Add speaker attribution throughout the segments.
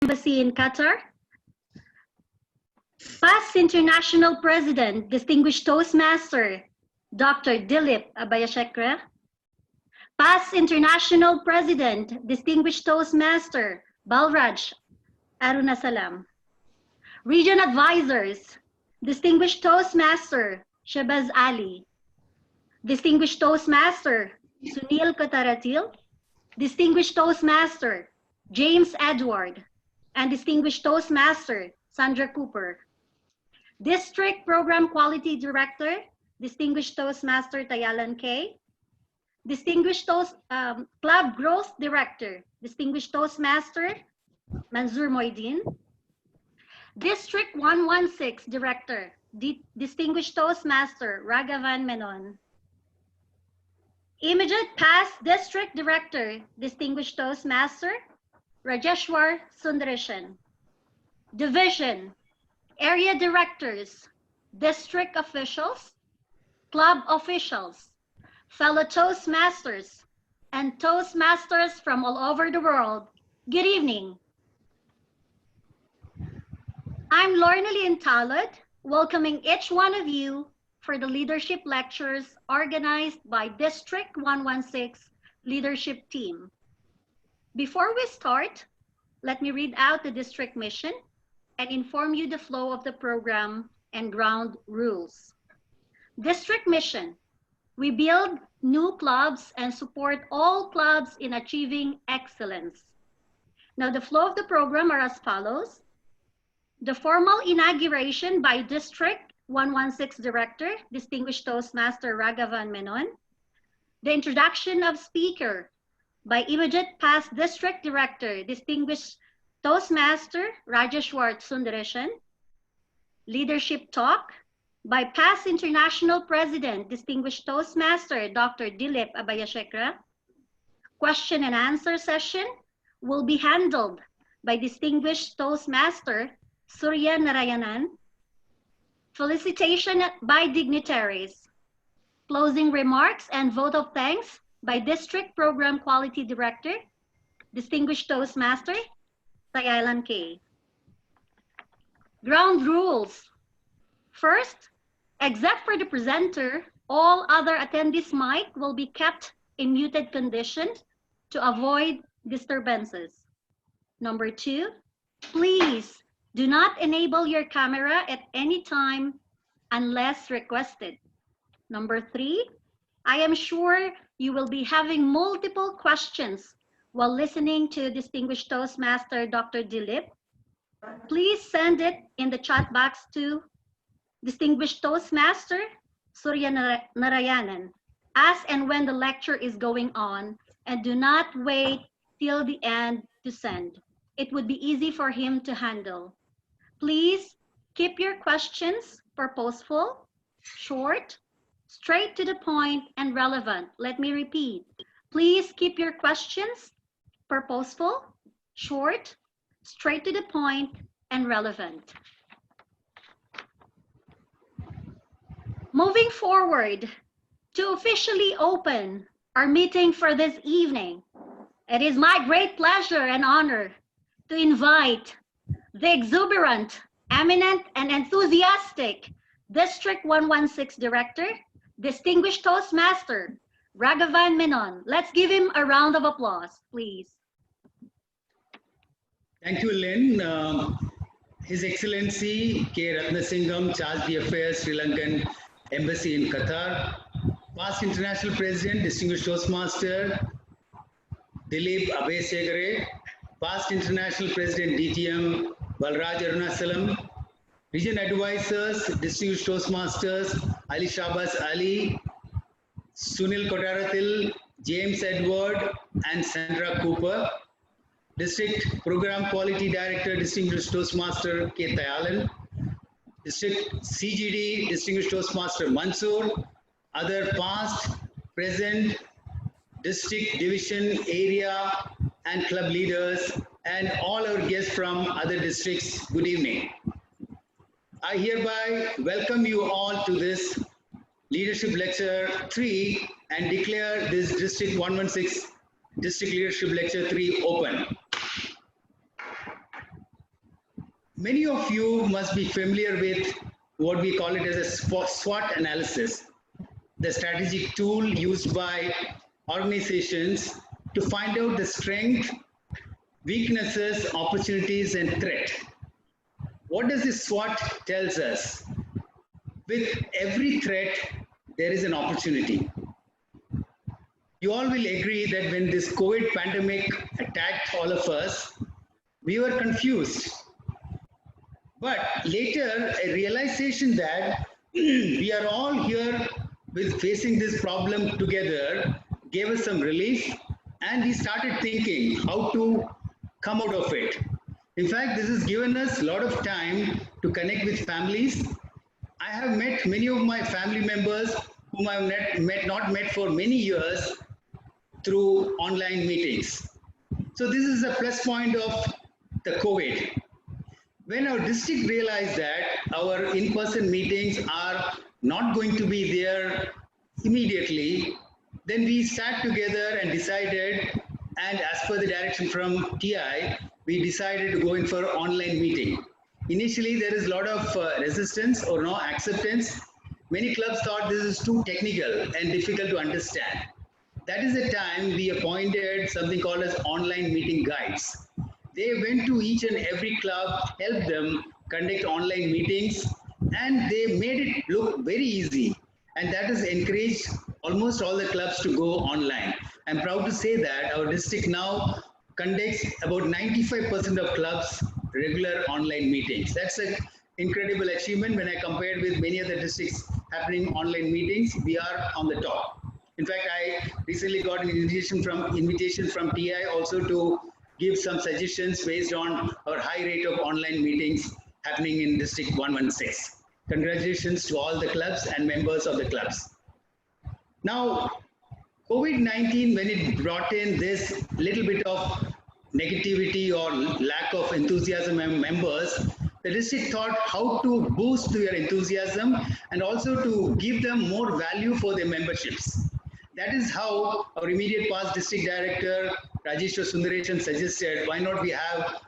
Speaker 1: Embassy in Qatar. Past International President, Distinguished Toastmaster, Dr. Dilip Abayasekara. Past International President, Distinguished Toastmaster, Balraj Arunasalam. Region Advisors, Distinguished Toastmaster, Shahbaz Ali. Distinguished Toastmaster, Sunil Kataratil. Distinguished Toastmaster, James Edward. And Distinguished Toastmaster, Sandra Cooper. District Program Quality Director, Distinguished Toastmaster, Tayalan K. Distinguished Club Growth Director, Distinguished Toastmaster, Manzoor Moidin. District 116 Director, Distinguished Toastmaster, Raghavan Menon. Immediate Past District Director, Distinguished Toastmaster, Rajeshwar Sundareshan. Division, Area Directors, District Officials, Club Officials, fellow Toastmasters, and Toastmasters from all over the world, good evening. I'm Lorna Talad, welcoming each one of you for the leadership lectures organized by District 116 Leadership Team. Before we start, let me read out the district mission and inform you the flow of the program and ground rules. District mission: we build new clubs and support all clubs in achieving excellence. Now the flow of the program are as follows. The formal inauguration by District 116 Director, Distinguished Toastmaster Raghavan Menon. The introduction of speaker by immediate past District Director, Distinguished Toastmaster Rajeshwar Sundareshan. Leadership talk by past International President, Distinguished Toastmaster Dr. Dilip Abayasekara. Question and answer session will be handled by Distinguished Toastmaster Surya Narayanan. Felicitation by dignitaries. Closing remarks and vote of thanks by District Program Quality Director, Distinguished Toastmaster Tayalan K. Ground rules. First, except for the presenter, all other attendees' mic will be kept in muted condition to avoid disturbances. Number 2, please do not enable your camera at any time unless requested. Number 3, I am sure you will be having multiple questions while listening to Distinguished Toastmaster Dr. Dilip. Please send it in the chat box to Distinguished Toastmaster Surya Narayanan as and when the lecture is going on, and do not wait till the end to send. It would be easy for him to handle. Please keep your questions purposeful, short, straight to the point, and relevant. Let me repeat. Please keep your questions purposeful, short, straight to the point, and relevant. Moving forward, to officially open our meeting for this evening, it is my great pleasure and honor to invite the exuberant, eminent, and enthusiastic District 116 Director, Distinguished Toastmaster Raghavan Menon. Let's give him a round of applause, please.
Speaker 2: Thank you, Lynn. His Excellency K. Ratnasingham, Charge d'Affaires, Sri Lankan Embassy in Qatar. Past International President, Distinguished Toastmaster Dilip Abayasekara. Past International President DTM Balraj Arunasalam. Region Advisors, Distinguished Toastmasters Ali Shahbaz Ali, Sunil Kotaratil, James Edward, and Sandra Cooper. District Program Quality Director, Distinguished Toastmaster K. Tayalan. District CGD, Distinguished Toastmaster Mansoor. Other past, present, district, division, area, and club leaders, and all our guests from other districts, good evening. I hereby welcome you all to this Leadership Lecture 3 and declare this District 116 District Leadership Lecture 3 open. Many of you must be familiar with what we call it as a SWOT analysis, the strategic tool used by organizations to find out the strength, weaknesses, opportunities, and threat. What does this SWOT tells us? With every threat, there is an opportunity. You all will agree that when this COVID pandemic attacked all of us, we were confused. But later, a realization that we are all here with facing this problem together gave us some relief, and we started thinking how to come out of it. In fact, this has given us a lot of time to connect with families. I have met many of my family members whom I have not met for many years through online meetings. So this is a plus point of the COVID. When our district realized that our in-person meetings are not going to be there immediately, then we sat together and decided, and as per the direction from TI, we decided to go in for online meeting. Initially, there is a lot of resistance or no acceptance. Many clubs thought this is too technical and difficult to understand. That is the time we appointed something called as online meeting guides. They went to each and every club, helped them conduct online meetings, and they made it look very easy. And that has encouraged almost all the clubs to go online. I'm proud to say that our district now conducts about 95% of clubs regular online meetings. That's an incredible achievement when I compare with many other districts happening online meetings. We are on the top. In fact, I recently got an invitation from TI also to give some suggestions based on our high rate of online meetings happening in District 116. Congratulations to all the clubs and members of the clubs. Now, COVID-19, when it brought in this little bit of negativity or lack of enthusiasm among members, the district thought how to boost their enthusiasm and also to give them more value for their memberships. That is how our immediate past district director, Rajeshwar Sundaresan, suggested, why not we have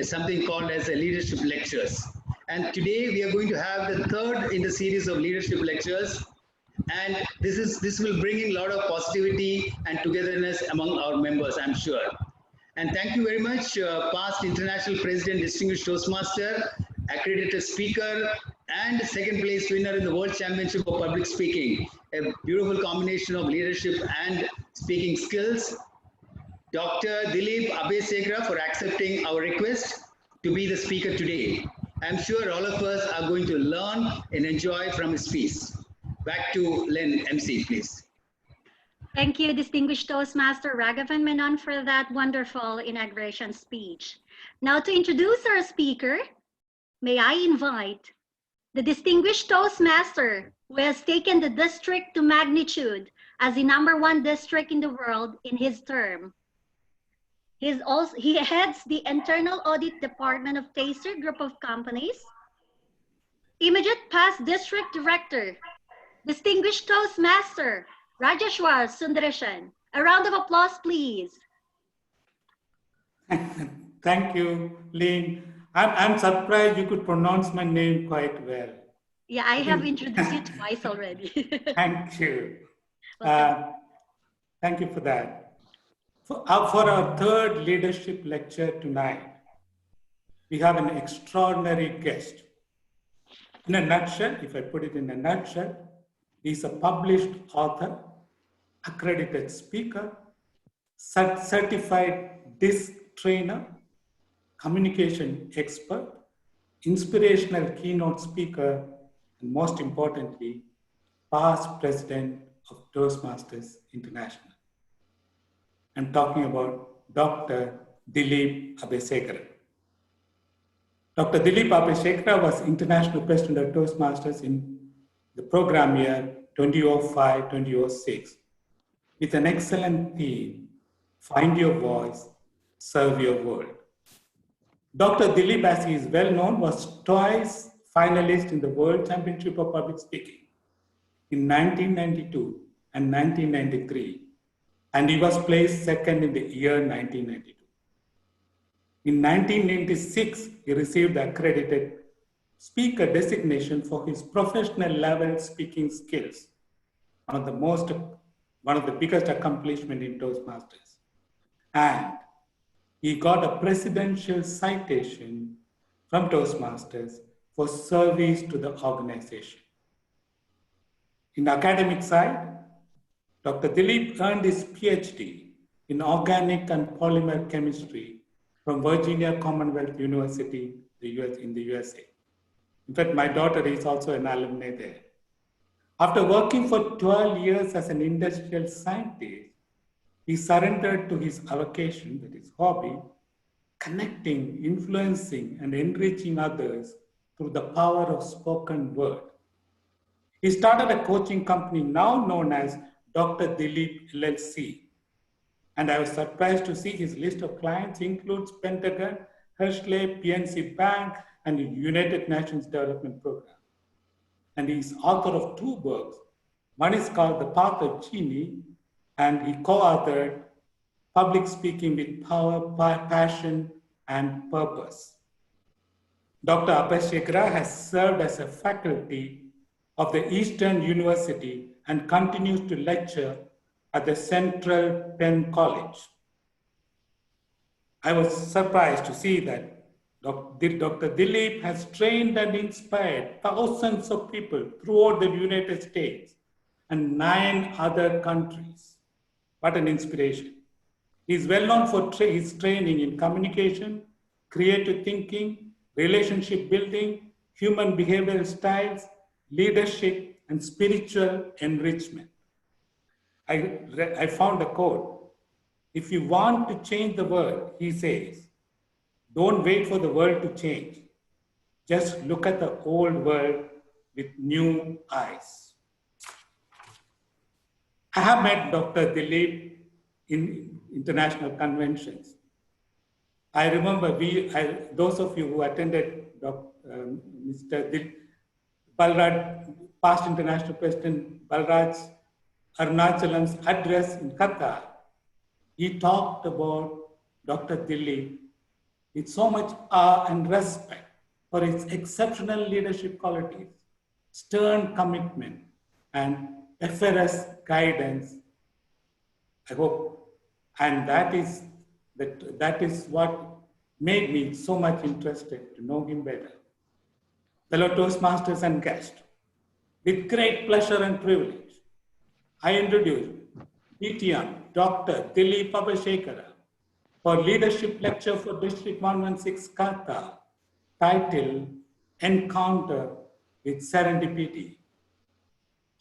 Speaker 2: something called as a leadership lectures. And today we are going to have the third in the series of leadership lectures. And this will bring in a lot of positivity and togetherness among our members, I'm sure. And thank you very much, past international president, distinguished Toastmaster, accredited speaker, and second place winner in the World Championship of Public Speaking. A beautiful combination of leadership and speaking skills. Dr. Dilip Abayasekara for accepting our request to be the speaker today. I'm sure all of us are going to learn and enjoy from his speech. Back to Len, MC, please.
Speaker 1: Thank you, distinguished Toastmaster Raghavan Menon, for that wonderful inauguration speech. Now to introduce our speaker, may I invite the distinguished Toastmaster who has taken the district to magnitude as the #1 district in the world in his term. He heads the Internal Audit Department of Taster Group of Companies. Immediate past district director, distinguished Toastmaster Rajeshwar Sundaresan. A round of applause, please.
Speaker 3: Thank you, Lynn. I'm surprised you could pronounce my name quite well.
Speaker 1: Yeah, I have introduced you twice already.
Speaker 3: Thank you. Thank you for that. For our third leadership lecture tonight, we have an extraordinary guest. In a nutshell, if I put it in a nutshell, he's a published author, accredited speaker, certified DISC trainer, communication expert, inspirational keynote speaker, and most importantly, past president of Toastmasters International. I'm talking about Dr. Dilip Abayasekara. Dr. Dilip Abayasekara was international president of Toastmasters in the program year 2005-2006 with an excellent theme, Find Your Voice, Serve Your World. Dr. Dilip, as he is well known, was twice finalist in the World Championship of Public Speaking in 1992 and 1993, and he was placed second in the year 1992. In 1996, he received the accredited speaker designation for his professional level speaking skills, one of the biggest accomplishments in Toastmasters. And he got a presidential citation from Toastmasters for service to the organization. In the academic side, Dr. Dilip earned his PhD in organic and polymer chemistry from Virginia Commonwealth University in the USA. In fact, my daughter is also an alumni there. After working for 12 years as an industrial scientist, he surrendered to his avocation, that is hobby, connecting, influencing, and enriching others through the power of spoken word. He started a coaching company now known as Dr. Dilip LLC. And I was surprised to see his list of clients includes Pentagon, Hershey, PNC Bank, and the United Nations Development Program. And he's author of 2 books. One is called The Path of Genie, and he co-authored Public Speaking with Power, Passion, and Purpose. Dr. Abayasekara has served as a faculty of the Eastern University and continues to lecture at the Central Penn College. I was surprised to see that Dr. Dilip has trained and inspired thousands of people throughout the United States and 9 other countries. What an inspiration. He is well known for his training in communication, creative thinking, relationship building, human behavioral styles, leadership, and spiritual enrichment. I found a quote. If you want to change the world, he says, don't wait for the world to change. Just look at the old world with new eyes. I have met Dr. Dilip in international conventions. I remember those of you who attended Mr. Balraj, past international president Balraj Arunachalam's address in Qatar. He talked about Dr. Dilip with so much awe and respect for his exceptional leadership qualities, stern commitment, and effortless guidance. I hope, and that is what made me so much interested to know him better. Fellow Toastmasters and guests, with great pleasure and privilege, I introduce DTM, Dr. Dilip Abayasekara, for leadership lecture for District 116 Qatar, titled Encounter with Serendipity.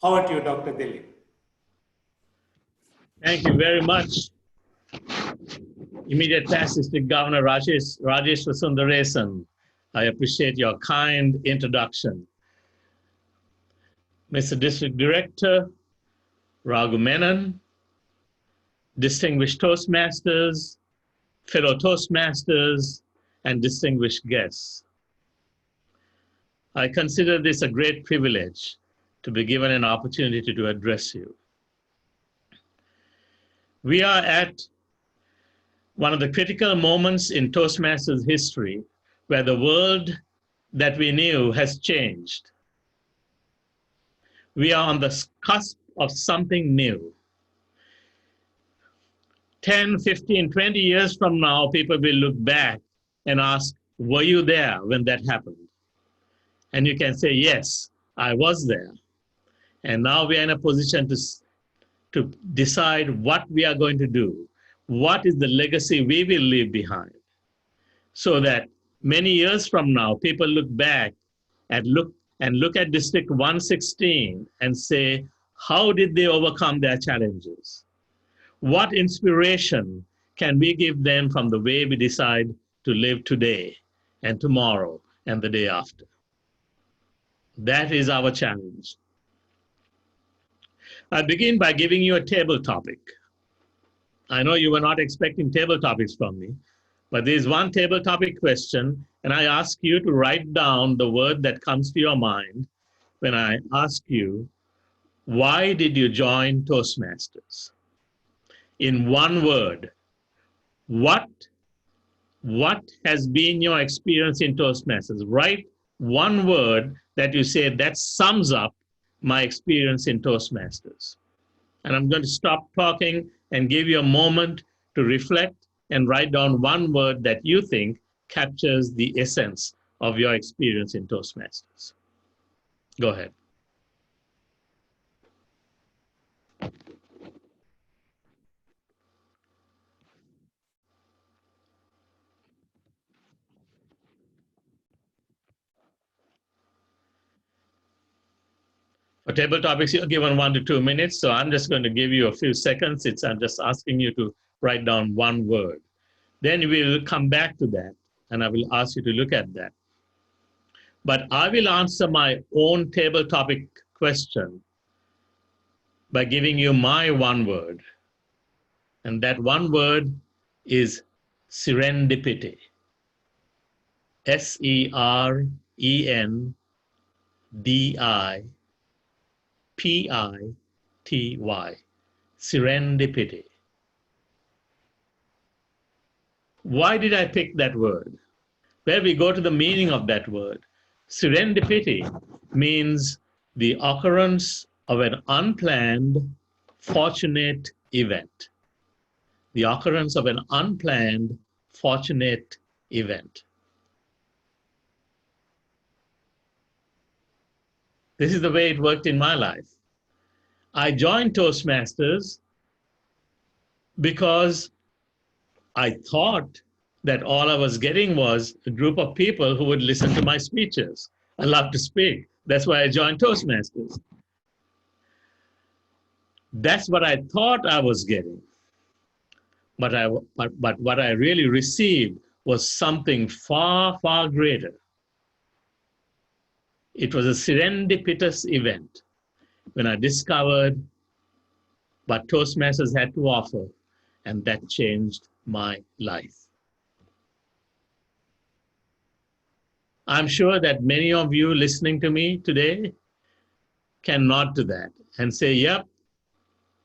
Speaker 3: Over to you, Dr. Dilip.
Speaker 4: Thank you very much. Immediate Past District Governor Rajesh Sundaresan, I appreciate your kind introduction. Mr. District Director Raghu Menon, distinguished Toastmasters, fellow Toastmasters, and distinguished guests. I consider this a great privilege to be given an opportunity to address you. We are at one of the critical moments in Toastmasters history where the world that we knew has changed. We are on the cusp of something new. 10, 15, 20 years from now, people will look back and ask, were you there when that happened? And you can say, yes, I was there. And now we are in a position to decide what we are going to do. What is the legacy we will leave behind? So that many years from now, people look back and look at District 116 and say, how did they overcome their challenges? What inspiration can we give them from the way we decide to live today and tomorrow and the day after? That is our challenge. I begin by giving you a table topic. I know you were not expecting table topics from me, but there is one table topic question, and I ask you to write down the word that comes to your mind when I ask you, why did you join Toastmasters? In one word, what What has been your experience in Toastmasters? Write one word that you say that sums up my experience in Toastmasters. And I'm going to stop talking and give you a moment to reflect and write down one word that you think captures the essence of your experience in Toastmasters. Go ahead. For table topics, you're given 1 to 2 minutes, so I'm just going to give you a few seconds. I'm just asking you to write down one word. Then we'll come back to that, and I will ask you to look at that. But I will answer my own table topic question by giving you my one word. And that one word is serendipity. SERENDIPITY. Serendipity. Why did I pick that word? Well, we go to the meaning of that word. Serendipity means the occurrence of an unplanned, fortunate event. The occurrence of an unplanned, fortunate event. This is the way it worked in my life. I joined Toastmasters because I thought that all I was getting was a group of people who would listen to my speeches. I love to speak. That's why I joined Toastmasters. That's what I thought I was getting. But what I really received was something far, far greater. It was a serendipitous event when I discovered what Toastmasters had to offer, and that changed my life. I'm sure that many of you listening to me today can nod to that and say, yep,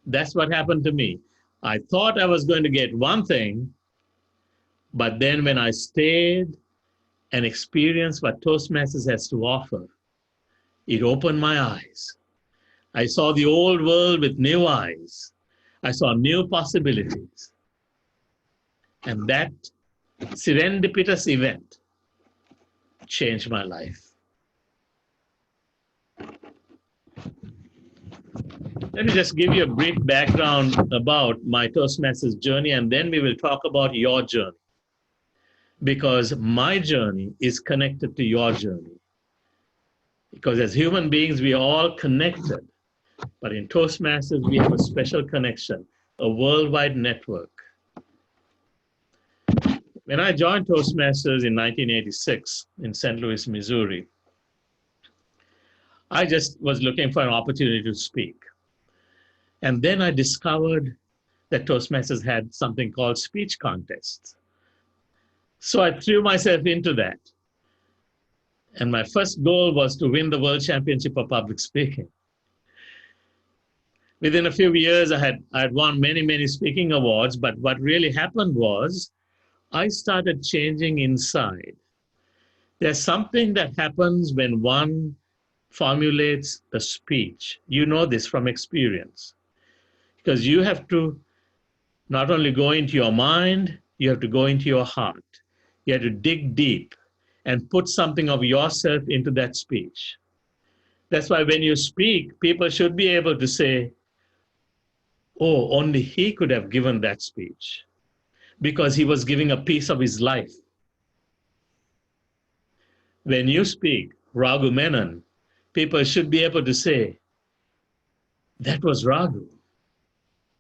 Speaker 4: that's what happened to me. I thought I was going to get one thing, but then when I stayed and experienced what Toastmasters has to offer, it opened my eyes. I saw the old world with new eyes. I saw new possibilities. And that serendipitous event changed my life. Let me just give you a brief background about my Toastmasters journey, and then we will talk about your journey. Because my journey is connected to your journey. Because as human beings, we are all connected. But in Toastmasters, we have a special connection, a worldwide network. When I joined Toastmasters in 1986 in St. Louis, Missouri, I just was looking for an opportunity to speak. And then I discovered that Toastmasters had something called speech contests. So I threw myself into that. And my first goal was to win the World Championship of Public Speaking. Within a few years, I had won many, many speaking awards, but what really happened was I started changing inside. There's something that happens when one formulates a speech. You know this from experience. Because you have to not only go into your mind, you have to go into your heart. You have to dig deep and put something of yourself into that speech. That's why when you speak, people should be able to say, oh, only he could have given that speech, because he was giving a piece of his life. When you speak Raghu Menon, people should be able to say, that was Raghu,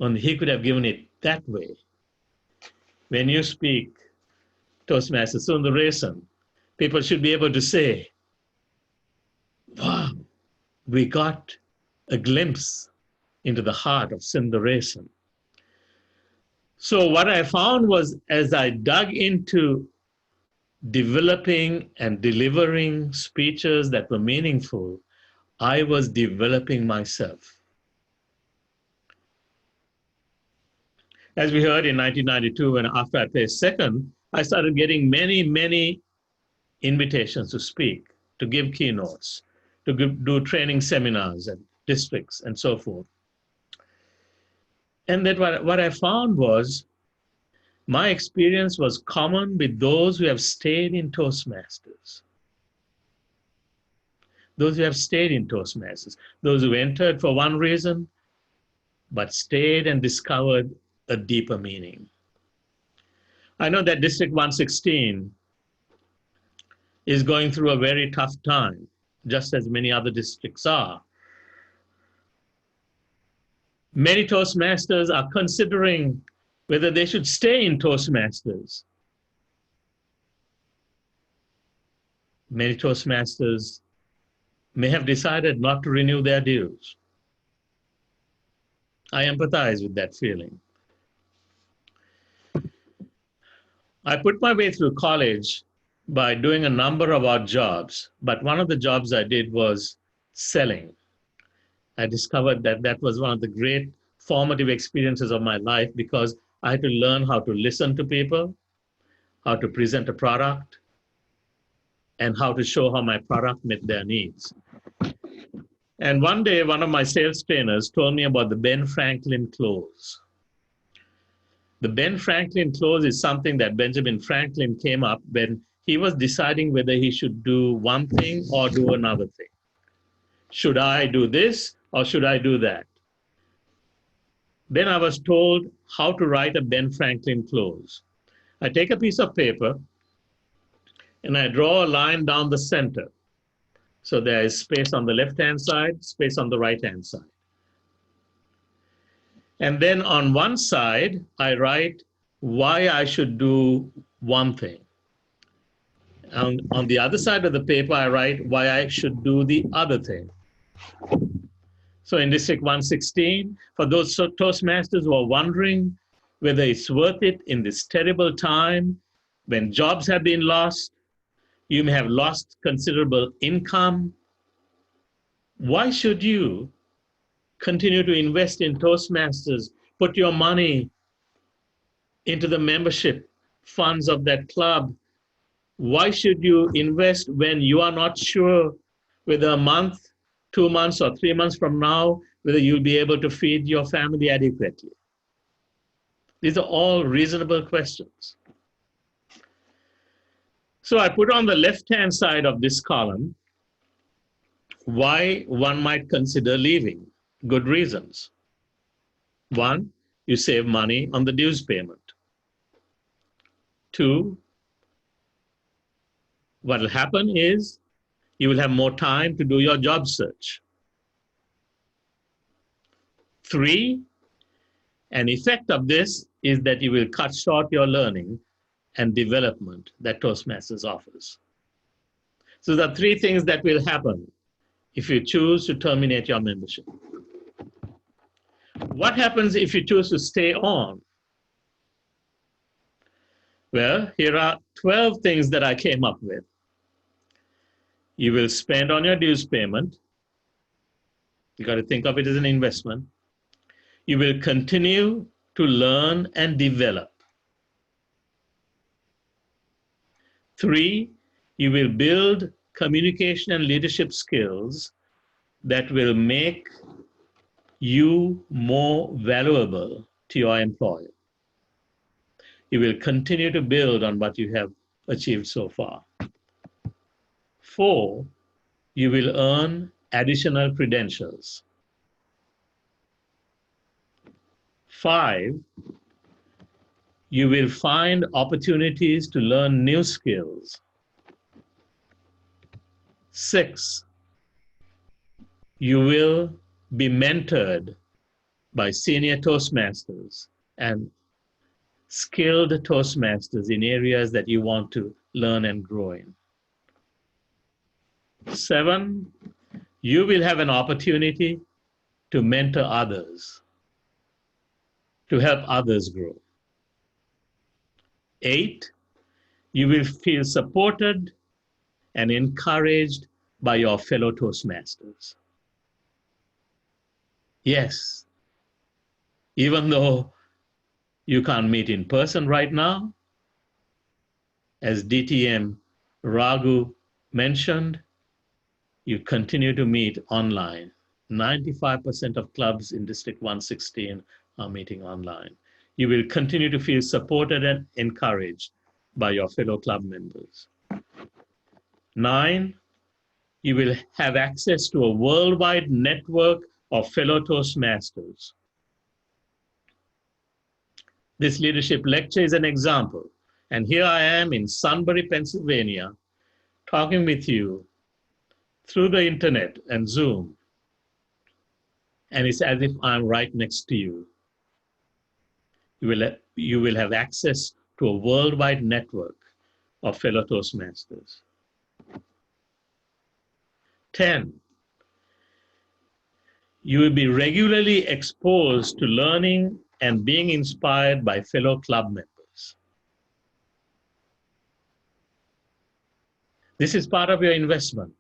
Speaker 4: only he could have given it that way. When you speak Toastmasters Sundaresan, people should be able to say, wow, we got a glimpse into the heart of Sundaresan. So what I found was, as I dug into developing and delivering speeches that were meaningful, I was developing myself. As we heard in 1992, when after I placed second, I started getting many invitations to speak, to give keynotes, to do training seminars at districts and so forth. And then what I found was my experience was common with those who have stayed in Toastmasters. Those who have stayed in Toastmasters, those who entered for one reason, but stayed and discovered a deeper meaning. I know that District 116 is going through a very tough time, just as many other districts are. Many Toastmasters are considering whether they should stay in Toastmasters. Many Toastmasters may have decided not to renew their dues. I empathize with that feeling. I put my way through college by doing a number of odd jobs, but one of the jobs I did was selling. I discovered that that was one of the great formative experiences of my life because I had to learn how to listen to people, how to present a product, and how to show how my product met their needs. And one day, one of my sales trainers told me about the Ben Franklin clause. The Ben Franklin clause is something that Benjamin Franklin came up when he was deciding whether he should do one thing or do another thing. Should I do this or should I do that? Then I was told how to write a Ben Franklin clause. I take a piece of paper and I draw a line down the center. So there is space on the left-hand side, space on the right-hand side. And then on one side, I write why I should do one thing. And on the other side of the paper, I write why I should do the other thing. So in District 116, for those Toastmasters who are wondering whether it's worth it in this terrible time when jobs have been lost, you may have lost considerable income, why should you continue to invest in Toastmasters, put your money into the membership funds of that club? Why should you invest when you are not sure whether a month, 2 months, or 3 months from now, whether you'll be able to feed your family adequately? These are all reasonable questions. So I put on the left-hand side of this column why one might consider leaving. Good reasons. One, you save money on the dues payment. Two, what will happen is you will have more time to do your job search. Three, an effect of this is that you will cut short your learning and development that Toastmasters offers. So there are three things that will happen if you choose to terminate your membership. What happens if you choose to stay on? Well, here are 12 things that I came up with. You will spend on your dues payment. You got to think of it as an investment. You will continue to learn and develop. 3, you will build communication and leadership skills that will make you more valuable to your employer. You will continue to build on what you have achieved so far. 4, you will earn additional credentials. 5, you will find opportunities to learn new skills. 6, you will be mentored by senior Toastmasters and skilled Toastmasters in areas that you want to learn and grow in. 7, you will have an opportunity to mentor others, to help others grow. 8, you will feel supported and encouraged by your fellow Toastmasters. Yes, even though you can't meet in person right now, as DTM Raghu mentioned, you continue to meet online. 95% of clubs in District 116 are meeting online. You will continue to feel supported and encouraged by your fellow club members. 9, you will have access to a worldwide network of fellow Toastmasters. This leadership lecture is an example. And here I am in Sunbury, Pennsylvania, talking with you through the internet and Zoom. And it's as if I'm right next to you. You will have access to a worldwide network of fellow Toastmasters. 10, you will be regularly exposed to learning and being inspired by fellow club members. This is part of your investment,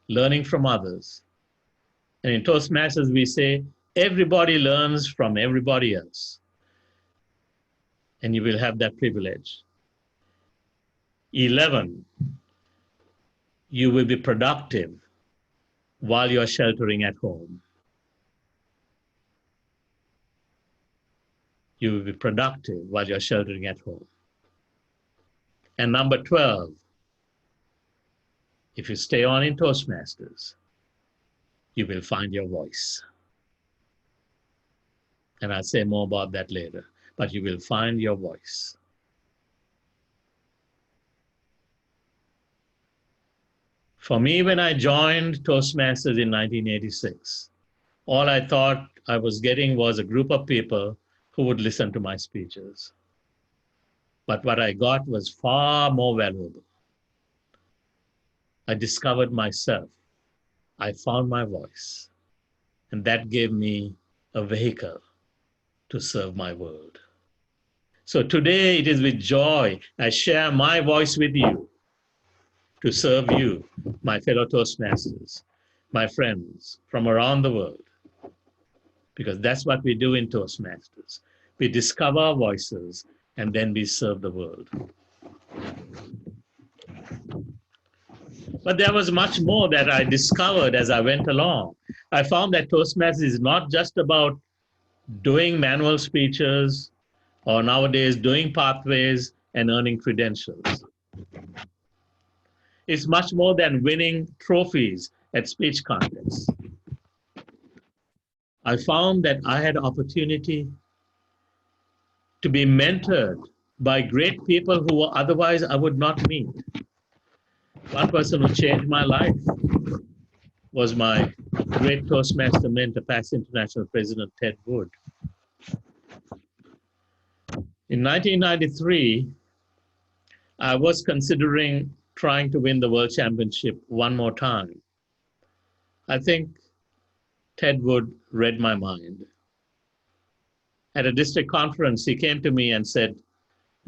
Speaker 4: learning from others. And in Toastmasters, we say, everybody learns from everybody else. And you will have that privilege. 11, you will be productive while you're sheltering at home. You will be productive while you're sheltering at home. And number 12, if you stay on in Toastmasters, you will find your voice. And I'll say more about that later, but you will find your voice. For me, when I joined Toastmasters in 1986, all I thought I was getting was a group of people who would listen to my speeches. But what I got was far more valuable. I discovered myself. I found my voice. And that gave me a vehicle to serve my world. So today it is with joy I share my voice with you to serve you, my fellow Toastmasters, my friends from around the world. Because that's what we do in Toastmasters. We discover our voices and then we serve the world. But there was much more that I discovered as I went along. I found that Toastmasters is not just about doing manual speeches or nowadays doing pathways and earning credentials. It's much more than winning trophies at speech contests. I found that I had opportunity to be mentored by great people who otherwise I would not meet. One person who changed my life was my great Toastmaster mentor, past International President Ted Wood. In 1993, I was considering trying to win the World Championship one more time. I think Ted Wood read my mind. At a district conference, he came to me and said,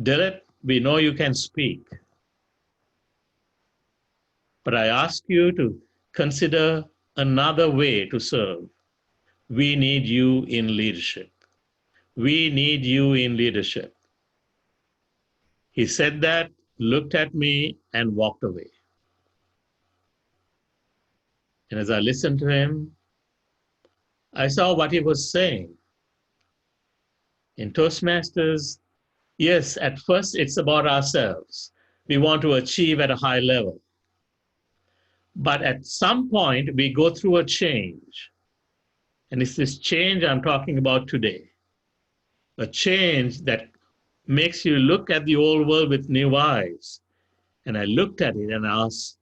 Speaker 4: Dilip, we know you can speak, but I ask you to consider another way to serve. We need you in leadership. We need you in leadership. He said that, looked at me, and walked away. And as I listened to him, I saw what he was saying. In Toastmasters, yes, at first it's about ourselves. We want to achieve at a high level. But at some point, we go through a change. And it's this change I'm talking about today. A change that makes you look at the old world with new eyes. And I looked at it and asked,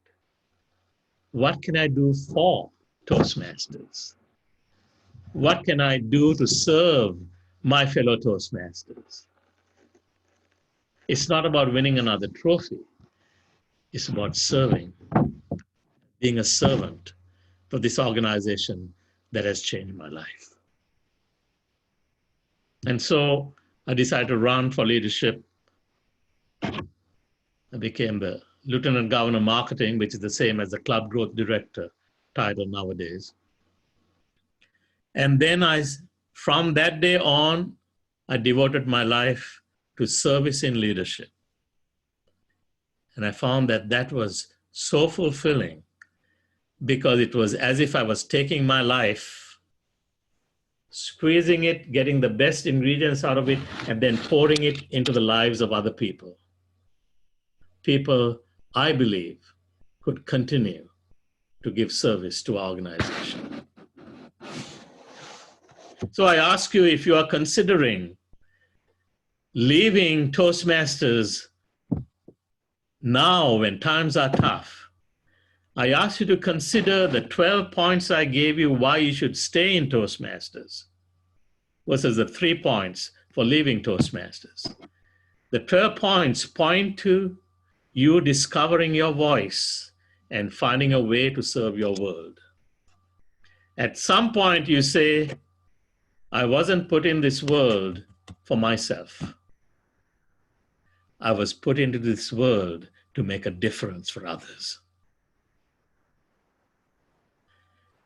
Speaker 4: what can I do for Toastmasters? What can I do to serve my fellow Toastmasters? It's not about winning another trophy. It's about serving, being a servant for this organization that has changed my life. And so I decided to run for leadership. I became the Lieutenant Governor Marketing, which is the same as the Club Growth Director title nowadays. And then from that day on, I devoted my life to service in leadership. And I found that that was so fulfilling because it was as if I was taking my life, squeezing it, getting the best ingredients out of it, and then pouring it into the lives of other people. People, I believe, could continue to give service to our organization. So I ask you, if you are considering leaving Toastmasters now when times are tough, I ask you to consider the 12 points I gave you why you should stay in Toastmasters versus the 3 points for leaving Toastmasters. The 12 points point to you discovering your voice and finding a way to serve your world. At some point you say, I wasn't put in this world for myself. I was put into this world to make a difference for others.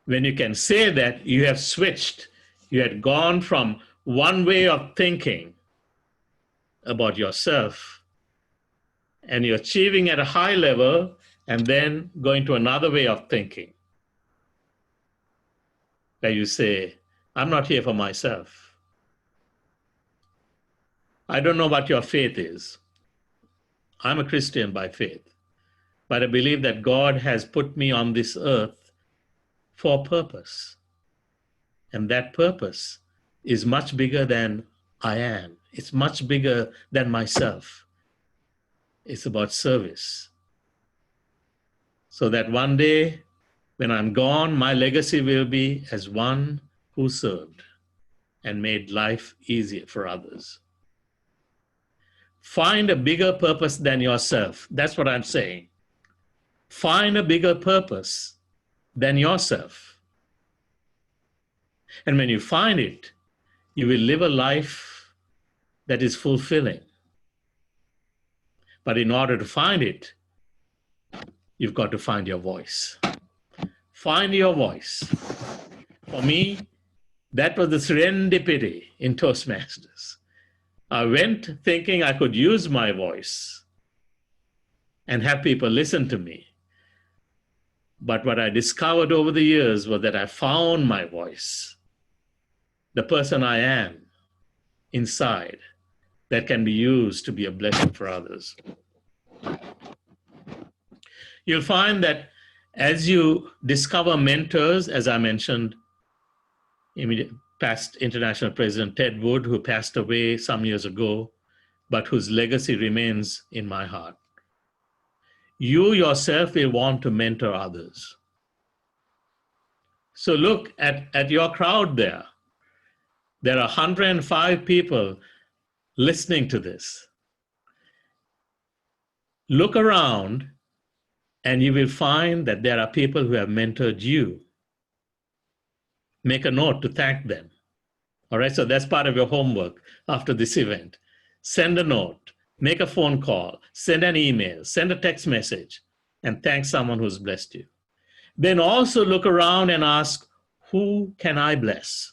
Speaker 4: When you can say that, you have switched. You had gone from one way of thinking about yourself, and you're achieving at a high level, and then going to another way of thinking, where you say, I'm not here for myself. I don't know what your faith is. I'm a Christian by faith, but I believe that God has put me on this earth for a purpose. And that purpose is much bigger than I am. It's much bigger than myself. It's about service. So that one day, when I'm gone, my legacy will be as one who served and made life easier for others. Find a bigger purpose than yourself. That's what I'm saying. Find a bigger purpose than yourself. And when you find it, you will live a life that is fulfilling. But in order to find it, you've got to find your voice. Find your voice. For me, that was the serendipity in Toastmasters. I went thinking I could use my voice and have people listen to me. But what I discovered over the years was that I found my voice, the person I am inside, that can be used to be a blessing for others. You'll find that as you discover mentors, as I mentioned, past International President Ted Wood, who passed away some years ago, but whose legacy remains in my heart. You yourself will want to mentor others. So look at your crowd there. There are 105 people listening to this. Look around and you will find that there are people who have mentored you. Make a note to thank them. All right, so that's part of your homework after this event. Send a note, make a phone call, send an email, send a text message, and thank someone who's blessed you. Then also look around and ask, who can I bless?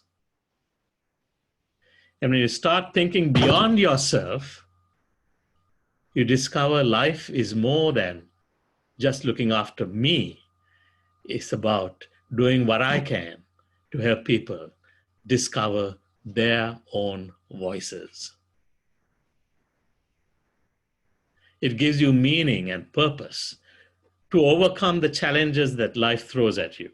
Speaker 4: And when you start thinking beyond yourself, you discover life is more than just looking after me. It's about doing what I can to help people discover their own voices. It gives you meaning and purpose to overcome the challenges that life throws at you.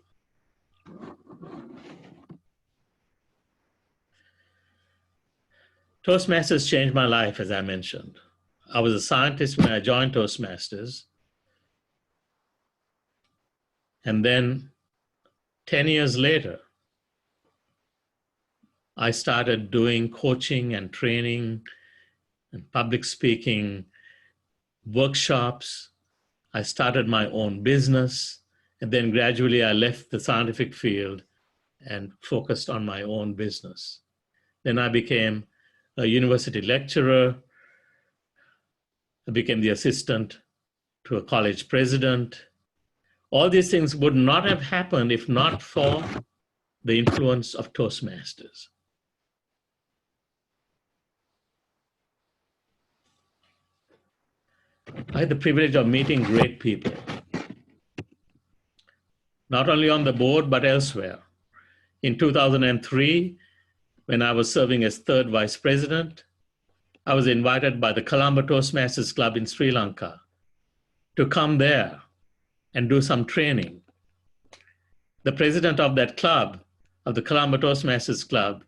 Speaker 4: Toastmasters changed my life, as I mentioned. I was a scientist when I joined Toastmasters. And then 10 years later, I started doing coaching and training and public speaking workshops. I started my own business, and then gradually I left the scientific field and focused on my own business. Then I became a university lecturer. I became the assistant to a college president. All these things would not have happened if not for the influence of Toastmasters. I had the privilege of meeting great people, not only on the board, but elsewhere. In 2003, when I was serving as third vice president, I was invited by the Colombo Toastmasters Club in Sri Lanka to come there and do some training. The president of that club, of the Colombo Toastmasters Club,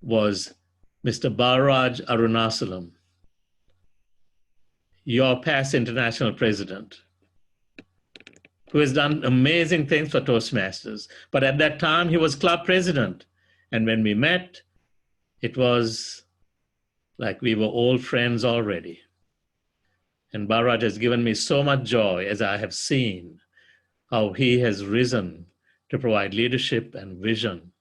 Speaker 4: was Mr. Balraj Arunasalam, your past international president, who has done amazing things for Toastmasters. But at that time, he was club president. And when we met, it was like we were old friends already. And Balraj has given me so much joy as I have seen how he has risen to provide leadership and vision,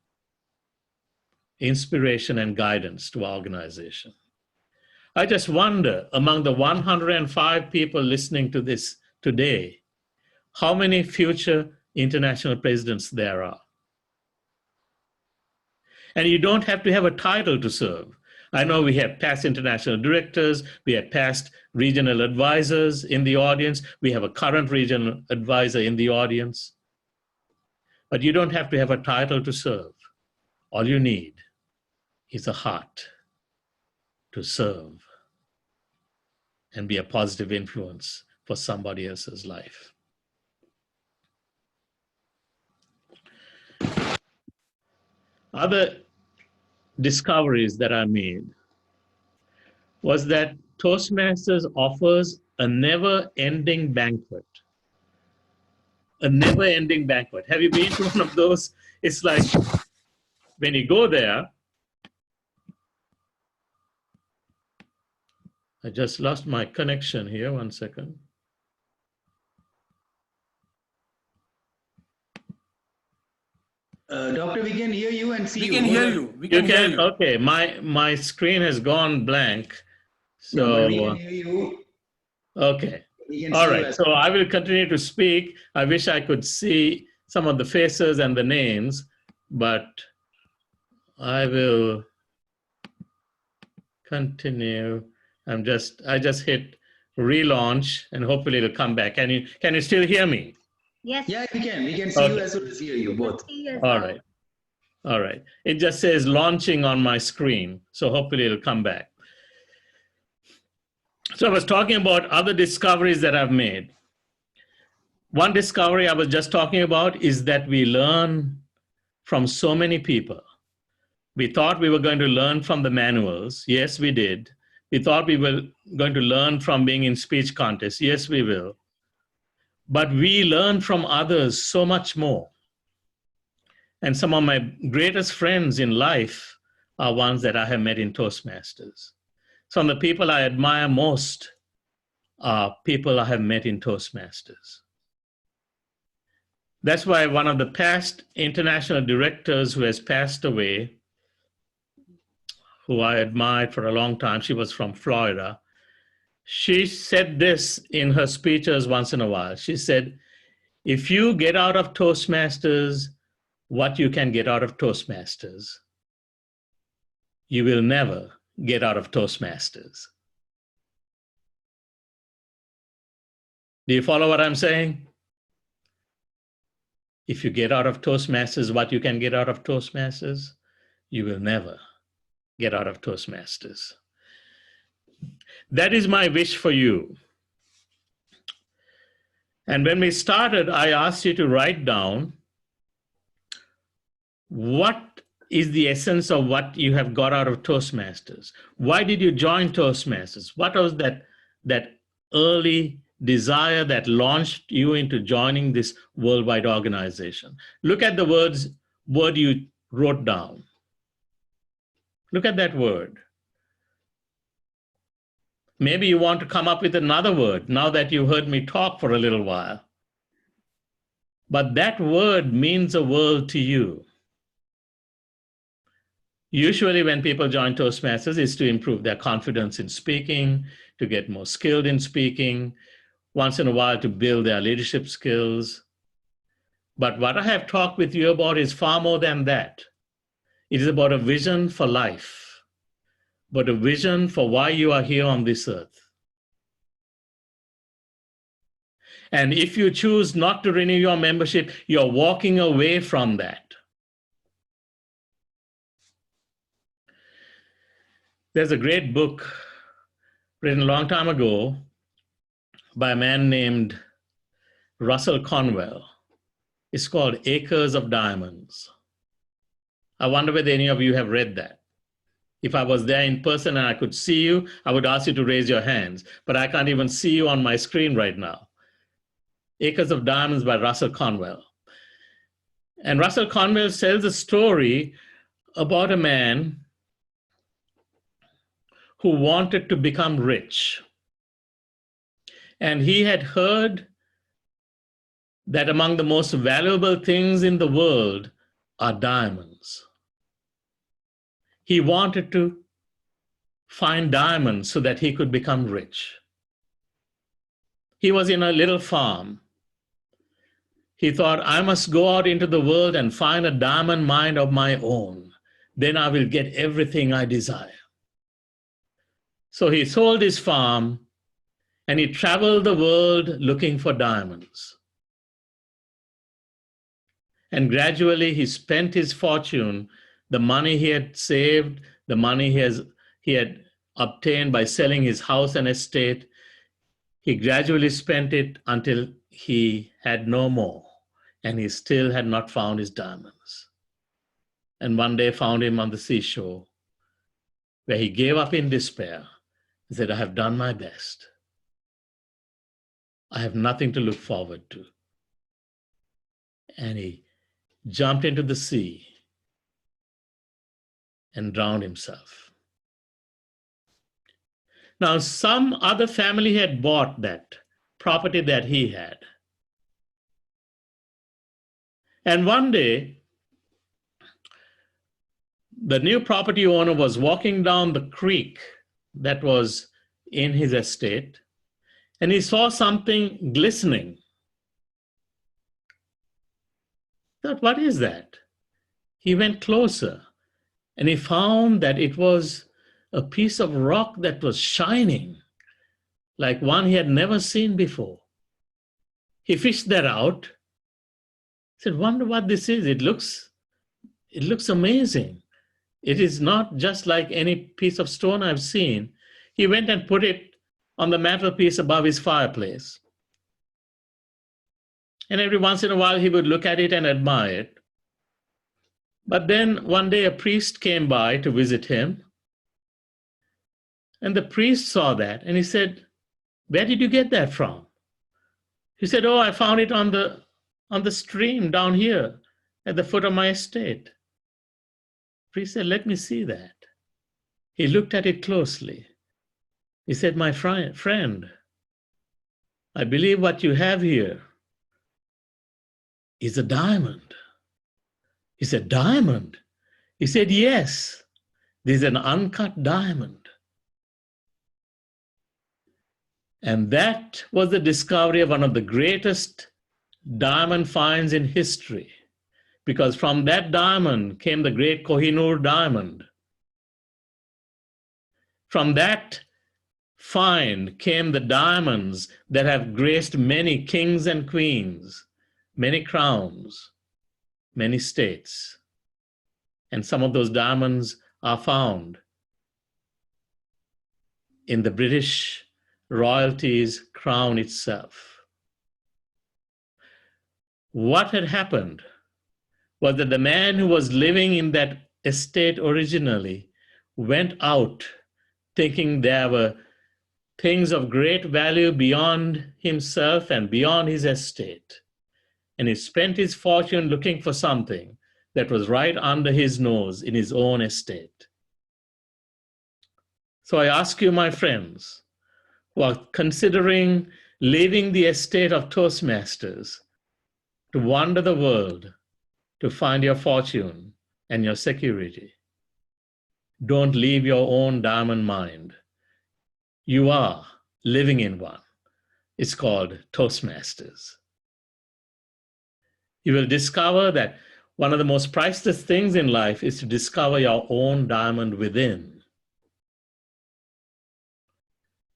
Speaker 4: inspiration and guidance to our organization. I just wonder, among the 105 people listening to this today, how many future international presidents there are. And you don't have to have a title to serve. I know we have past international directors, we have past regional advisors in the audience, we have a current regional advisor in the audience. But you don't have to have a title to serve. All you need is a heart to serve and be a positive influence for somebody else's life. Other discoveries that I made was that Toastmasters offers a never-ending banquet. A never-ending banquet. Have you been to one of those? It's like when you go there, I just lost my connection here, 1 second.
Speaker 2: Doctor, we can hear you and see you.
Speaker 5: We can hear you. We can hear you.
Speaker 4: Okay, my screen has gone blank. So
Speaker 2: No, we can hear you.
Speaker 4: okay.
Speaker 2: We can
Speaker 4: All
Speaker 2: see you
Speaker 4: right.
Speaker 2: as
Speaker 4: So I will continue to speak. I wish I could see some of the faces and the names, but I will continue. I just hit relaunch and hopefully it'll come back. Can you still hear me?
Speaker 1: Yes.
Speaker 2: Yeah, we can. We can see you as well as hear you both.
Speaker 4: All right. All right. It just says launching on my screen. So hopefully it'll come back. So I was talking about other discoveries that I've made. One discovery I was just talking about is that we learn from so many people. We thought we were going to learn from the manuals. Yes, we did. We thought we were going to learn from being in speech contests. Yes, we will. But we learn from others so much more. And some of my greatest friends in life are ones that I have met in Toastmasters. Some of the people I admire most are people I have met in Toastmasters. That's why one of the past international directors who has passed away, who I admired for a long time, she was from Florida, she said this in her speeches once in a while. She said, if you get out of Toastmasters what you can get out of Toastmasters, you will never get out of Toastmasters. Do you follow what I'm saying? If you get out of Toastmasters what you can get out of Toastmasters, you will never get out of Toastmasters. That is my wish for you. And when we started, I asked you to write down what is the essence of what you have got out of Toastmasters. Why did you join Toastmasters? What was that early desire that launched you into joining this worldwide organization? Look at the word you wrote down. Look at that word. Maybe you want to come up with another word now that you've heard me talk for a little while. But that word means a world to you. Usually when people join Toastmasters, it's to improve their confidence in speaking, to get more skilled in speaking, once in a while to build their leadership skills. But what I have talked with you about is far more than that. It is about a vision for life, but a vision for why you are here on this earth. And if you choose not to renew your membership, you're walking away from that. There's a great book written a long time ago by a man named Russell Conwell. It's called Acres of Diamonds. I wonder whether any of you have read that. If I was there in person and I could see you, I would ask you to raise your hands, but I can't even see you on my screen right now. Acres of Diamonds by Russell Conwell. And Russell Conwell tells a story about a man who wanted to become rich. And he had heard that among the most valuable things in the world are diamonds. He wanted to find diamonds so that he could become rich. He was in a little farm. He thought, I must go out into the world and find a diamond mine of my own. Then I will get everything I desire. So he sold his farm and he traveled the world looking for diamonds. And gradually he spent his fortune, the money he had saved, the money he had obtained by selling his house and estate. He gradually spent it until he had no more, and he still had not found his diamonds. And one day found him on the seashore, where he gave up in despair. He said, I have done my best. I have nothing to look forward to. And he jumped into the sea and drowned himself. Now, some other family had bought that property that he had. And one day, the new property owner was walking down the creek that was in his estate, and he saw something glistening. He thought, what is that? He went closer, and he found that it was a piece of rock that was shining, like one he had never seen before. He fished that out. He said, wonder what this is. It looks amazing. It is not just like any piece of stone I've seen. He went and put it on the mantelpiece above his fireplace. And every once in a while, he would look at it and admire it. But then one day a priest came by to visit him. And the priest saw that and he said, where did you get that from? He said, oh, I found it on the stream down here at the foot of my estate. The priest said, let me see that. He looked at it closely. He said, my friend, I believe what you have here is a diamond. He said, diamond? He said, yes, this is an uncut diamond. And that was the discovery of one of the greatest diamond finds in history, because from that diamond came the great Kohinoor diamond. From that find came the diamonds that have graced many kings and queens, many crowns, many states. And some of those diamonds are found in the British royalty's crown itself. What had happened was that the man who was living in that estate originally went out thinking there were things of great value beyond himself and beyond his estate. And he spent his fortune looking for something that was right under his nose in his own estate. So I ask you, my friends, who are considering leaving the estate of Toastmasters to wander the world to find your fortune and your security. Don't leave your own diamond mine. You are living in one. It's called Toastmasters. You will discover that one of the most priceless things in life is to discover your own diamond within.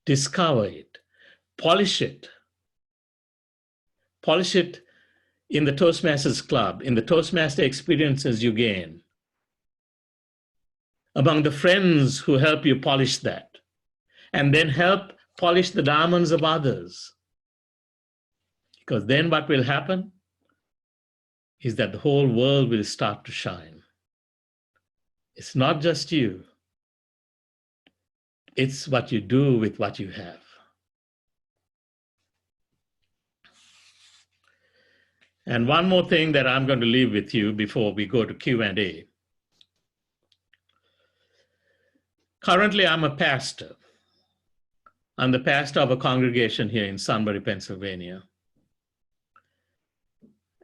Speaker 4: Discover it, polish it, Polish it in the Toastmasters Club, in the Toastmaster experiences you gain, among the friends who help you polish that, and then help polish the diamonds of others. Because then what will happen is that the whole world will start to shine. It's not just you. It's what you do with what you have. And one more thing that I'm going to leave with you before we go to Q&A. Currently, I'm a pastor. I'm the pastor of a congregation here in Sunbury, Pennsylvania.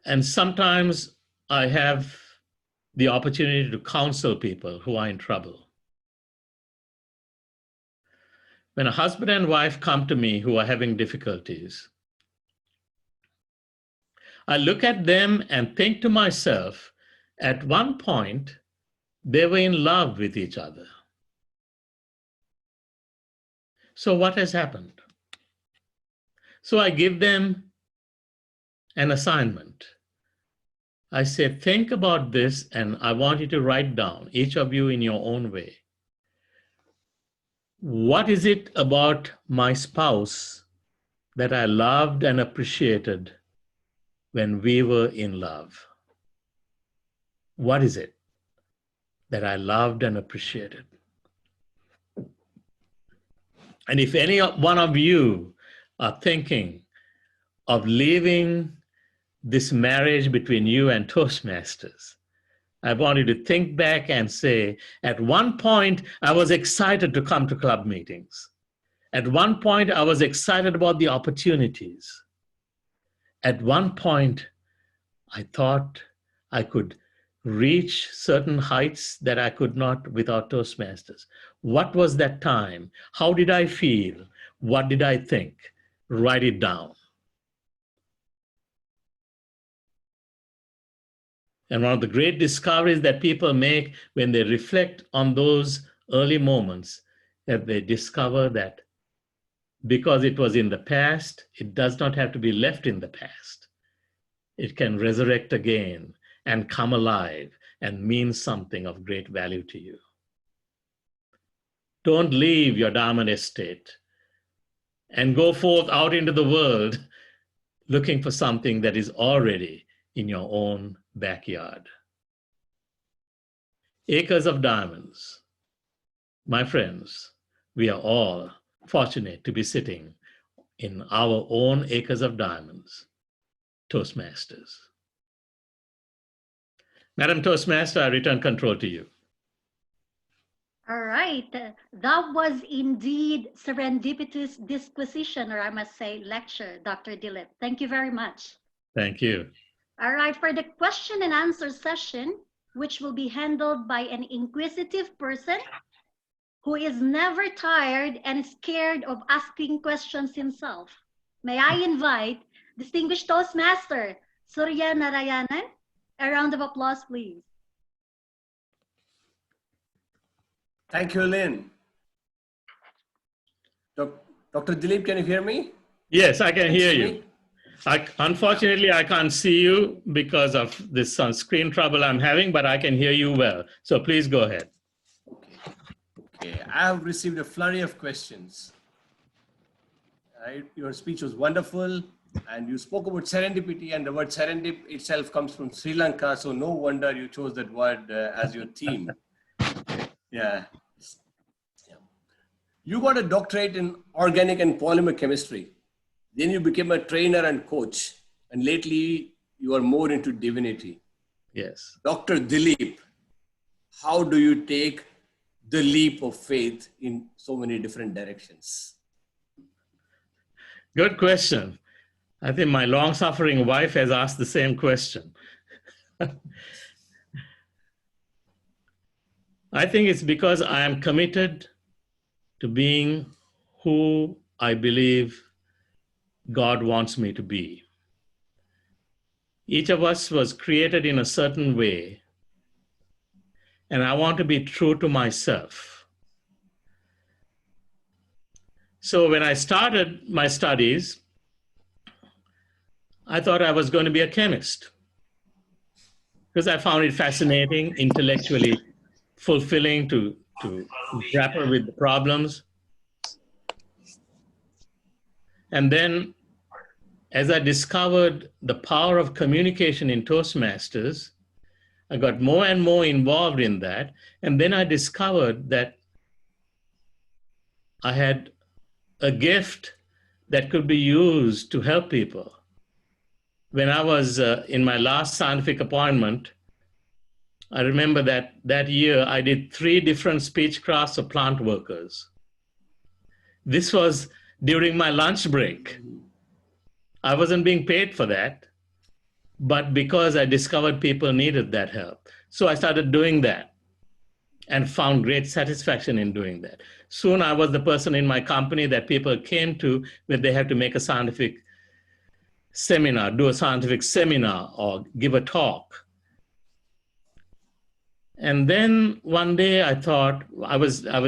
Speaker 4: And sometimes I have the opportunity to counsel people who are in trouble. When a husband and wife come to me who are having difficulties, I look at them and think to myself, at one point, they were in love with each other. So what has happened? So I give them an assignment. I say, think about this, and I want you to write down, each of you in your own way. What is it about my spouse that I loved and appreciated when we were in love? What is it that I loved and appreciated? And if any one of you are thinking of leaving this marriage between you and Toastmasters, I want you to think back and say, at one point, I was excited to come to club meetings. At one point, I was excited about the opportunities. At one point, I thought I could reach certain heights that I could not without Toastmasters. What was that time? How did I feel? What did I think? Write it down. And one of the great discoveries that people make when they reflect on those early moments, that they discover that because it was in the past, it does not have to be left in the past. It can resurrect again and come alive and mean something of great value to you. Don't leave your diamond estate and go forth out into the world looking for something that is already in your own backyard. Acres of diamonds. My friends, we are all fortunate to be sitting in our own acres of diamonds, Toastmasters. Madam Toastmaster, I return control to you.
Speaker 1: All right. That was indeed Serendipity's disquisition, or I must say lecture, Dr. Dilip. Thank you very much.
Speaker 4: Thank you.
Speaker 1: All right. For the question and answer session, which will be handled by an inquisitive person who is never tired and scared of asking questions himself, may I invite distinguished Toastmaster Surya Narayanan. A round of applause, please.
Speaker 5: Thank you, Lynn. Dr. Dilip, can you hear me?
Speaker 4: Yes, I can hear you. Unfortunately, I can't see you because of this screen trouble I'm having, but I can hear you well. So please go ahead.
Speaker 5: Okay. I have received a flurry of questions. Right? Your speech was wonderful, and you spoke about serendipity, and the word serendip itself comes from Sri Lanka, so no wonder you chose that word as your theme. Yeah. You got a doctorate in organic and polymer chemistry. Then you became a trainer and coach, and lately you are more into divinity.
Speaker 4: Yes.
Speaker 5: Dr. Dilip, how do you take the leap of faith in so many different directions?
Speaker 4: Good question. I think my long-suffering wife has asked the same question. I think it's because I am committed to being who I believe God wants me to be. Each of us was created in a certain way, and I want to be true to myself. So when I started my studies, I thought I was going to be a chemist because I found it fascinating, intellectually fulfilling to grapple with the problems. And then as I discovered the power of communication in Toastmasters, I got more and more involved in that. And then I discovered that I had a gift that could be used to help people. When I was in my last scientific appointment, I remember that year I did 3 different speech crafts of plant workers. This was during my lunch break. I wasn't being paid for that, but because I discovered people needed that help. So I started doing that and found great satisfaction in doing that. Soon I was the person in my company that people came to when they had to make a scientific seminar, do a scientific seminar or give a talk. And then one day I thought, I was at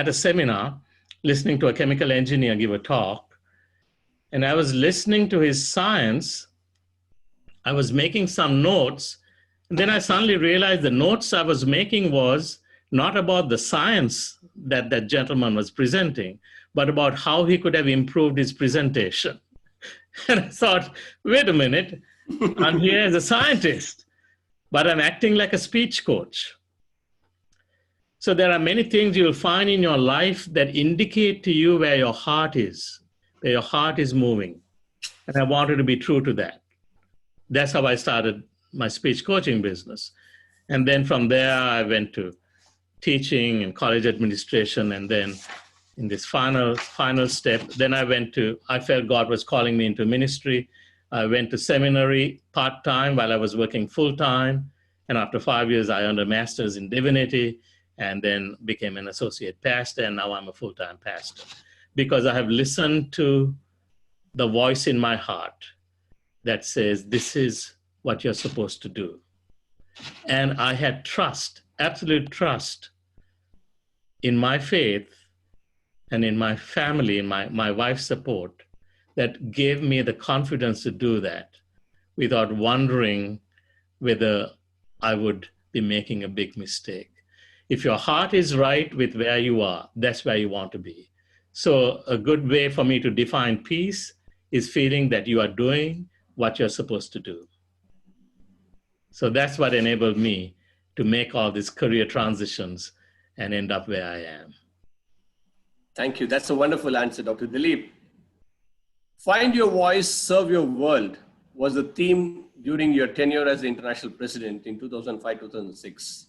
Speaker 4: a seminar listening to a chemical engineer give a talk, and I was listening to his science. I was making some notes, and then I suddenly realized the notes I was making was not about the science that that gentleman was presenting, but about how he could have improved his presentation. And I thought, wait a minute, I'm here as a scientist, but I'm acting like a speech coach. So there are many things you'll find in your life that indicate to you where your heart is, where your heart is moving. And I wanted to be true to that. That's how I started my speech coaching business. And then from there, I went to teaching and college administration. And then in this final step, then I felt God was calling me into ministry. I went to seminary part-time while I was working full-time. And after 5 years, I earned a master's in divinity and then became an associate pastor. And now I'm a full-time pastor because I have listened to the voice in my heart that says, this is what you're supposed to do. And I had trust, absolute trust in my faith and in my family, in my wife's support, that gave me the confidence to do that without wondering whether I would be making a big mistake. If your heart is right with where you are, that's where you want to be. So a good way for me to define peace is feeling that you are doing what you're supposed to do. So that's what enabled me to make all these career transitions and end up where I am.
Speaker 5: Thank you. That's a wonderful answer, Dr. Dilip. Find your voice, serve your world was the theme during your tenure as the international president in 2005-2006.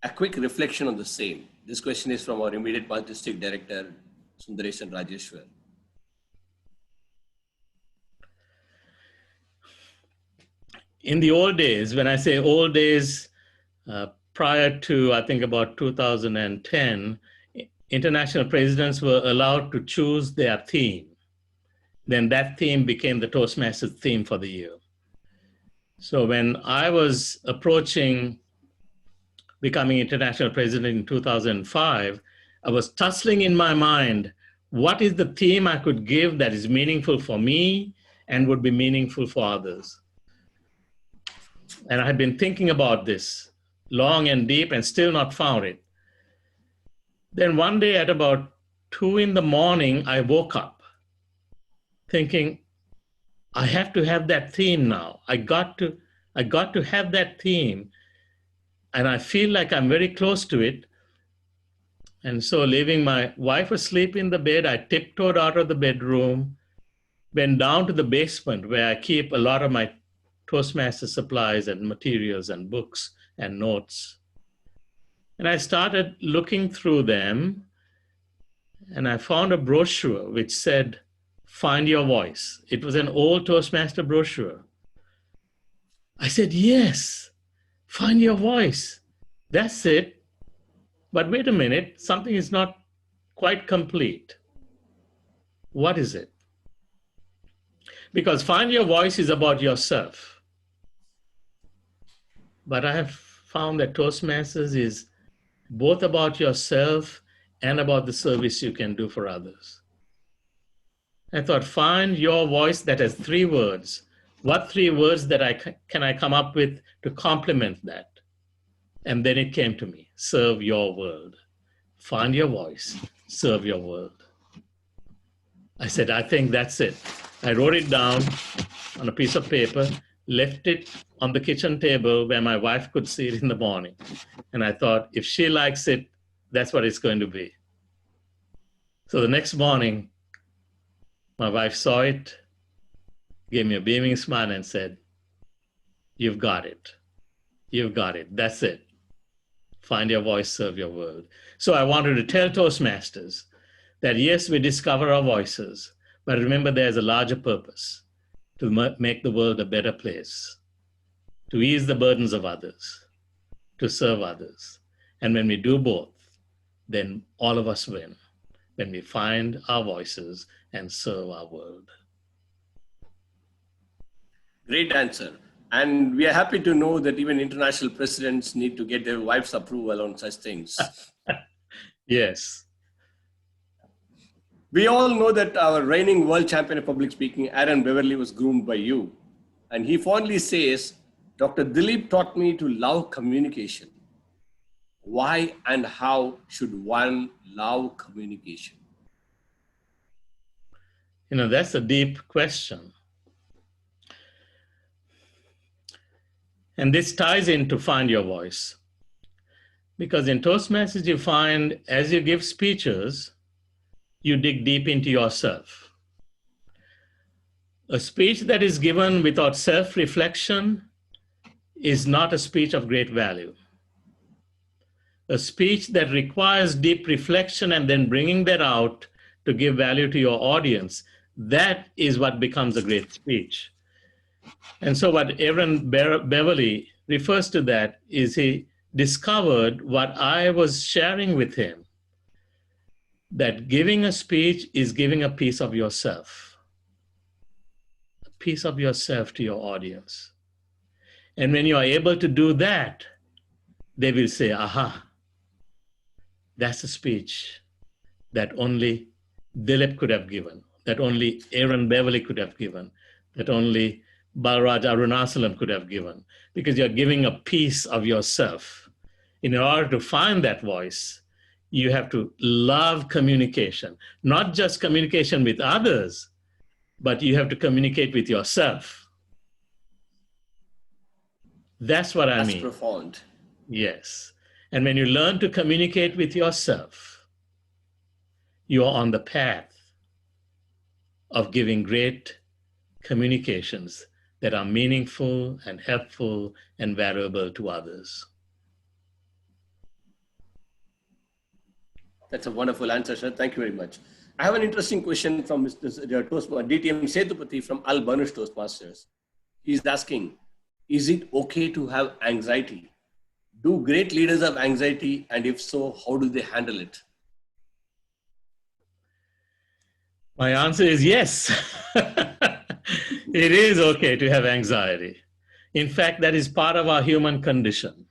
Speaker 5: A quick reflection on the same. This question is from our immediate past district director, Sundaresh and Rajeshwar.
Speaker 4: In the old days, when I say old days, prior to, I think about 2010, international presidents were allowed to choose their theme. Then that theme became the Toastmasters theme for the year. So when I was approaching becoming international president in 2005, I was tussling in my mind, what is the theme I could give that is meaningful for me and would be meaningful for others? And I had been thinking about this long and deep and still not found it. Then one day at about 2 in the morning, I woke up thinking, I have to have that theme now. I got to have that theme. And I feel like I'm very close to it. And so leaving my wife asleep in the bed, I tiptoed out of the bedroom, went down to the basement where I keep a lot of my Toastmaster supplies and materials and books and notes. And I started looking through them, and I found a brochure which said, Find Your Voice. It was an old Toastmaster brochure. I said, yes, find your voice. That's it. But wait a minute, something is not quite complete. What is it? Because find your voice is about yourself. But I have found that Toastmasters is both about yourself and about the service you can do for others. I thought, find your voice that has 3 words. What 3 words that can I come up with to complement that? And then it came to me, serve your world. Find your voice, serve your world. I said, I think that's it. I wrote it down on a piece of paper, left it on the kitchen table where my wife could see it in the morning. And I thought, if she likes it, that's what it's going to be. So the next morning, my wife saw it, gave me a beaming smile and said, you've got it. You've got it. That's it. Find your voice, serve your world. So I wanted to tell Toastmasters that yes, we discover our voices, but remember there's a larger purpose, to make the world a better place, to ease the burdens of others, to serve others. And when we do both, then all of us win, when we find our voices and serve our world.
Speaker 5: Great answer. And we are happy to know that even international presidents need to get their wife's approval on such things.
Speaker 4: Yes.
Speaker 5: We all know that our reigning world champion of public speaking, Aaron Beverly, was groomed by you. And he fondly says, Dr. Dilip taught me to love communication. Why and how should one love communication?
Speaker 4: You know, that's a deep question. And this ties into find your voice. Because in Toastmasters, you find as you give speeches, you dig deep into yourself. A speech that is given without self-reflection is not a speech of great value. A speech that requires deep reflection and then bringing that out to give value to your audience, that is what becomes a great speech. And so what Aaron Beverly refers to that is he discovered what I was sharing with him, that giving a speech is giving a piece of yourself, a piece of yourself to your audience. And when you are able to do that, they will say, aha, that's a speech that only Dilip could have given, that only Aaron Beverly could have given, that only Balraj Arunachalam could have given, because you're giving a piece of yourself. In order to find that voice, you have to love communication, not just communication with others, but you have to communicate with yourself. That's what I mean.
Speaker 5: That's profound.
Speaker 4: Yes. And when you learn to communicate with yourself, you are on the path of giving great communications that are meaningful and helpful and valuable to others.
Speaker 5: That's a wonderful answer, sir. Thank you very much. I have an interesting question from Mr. DTM Setupati from Al Banush Toastmasters. He's asking, is it okay to have anxiety? Do great leaders have anxiety? And if so, how do they handle it?
Speaker 4: My answer is yes. It is okay to have anxiety. In fact, that is part of our human condition.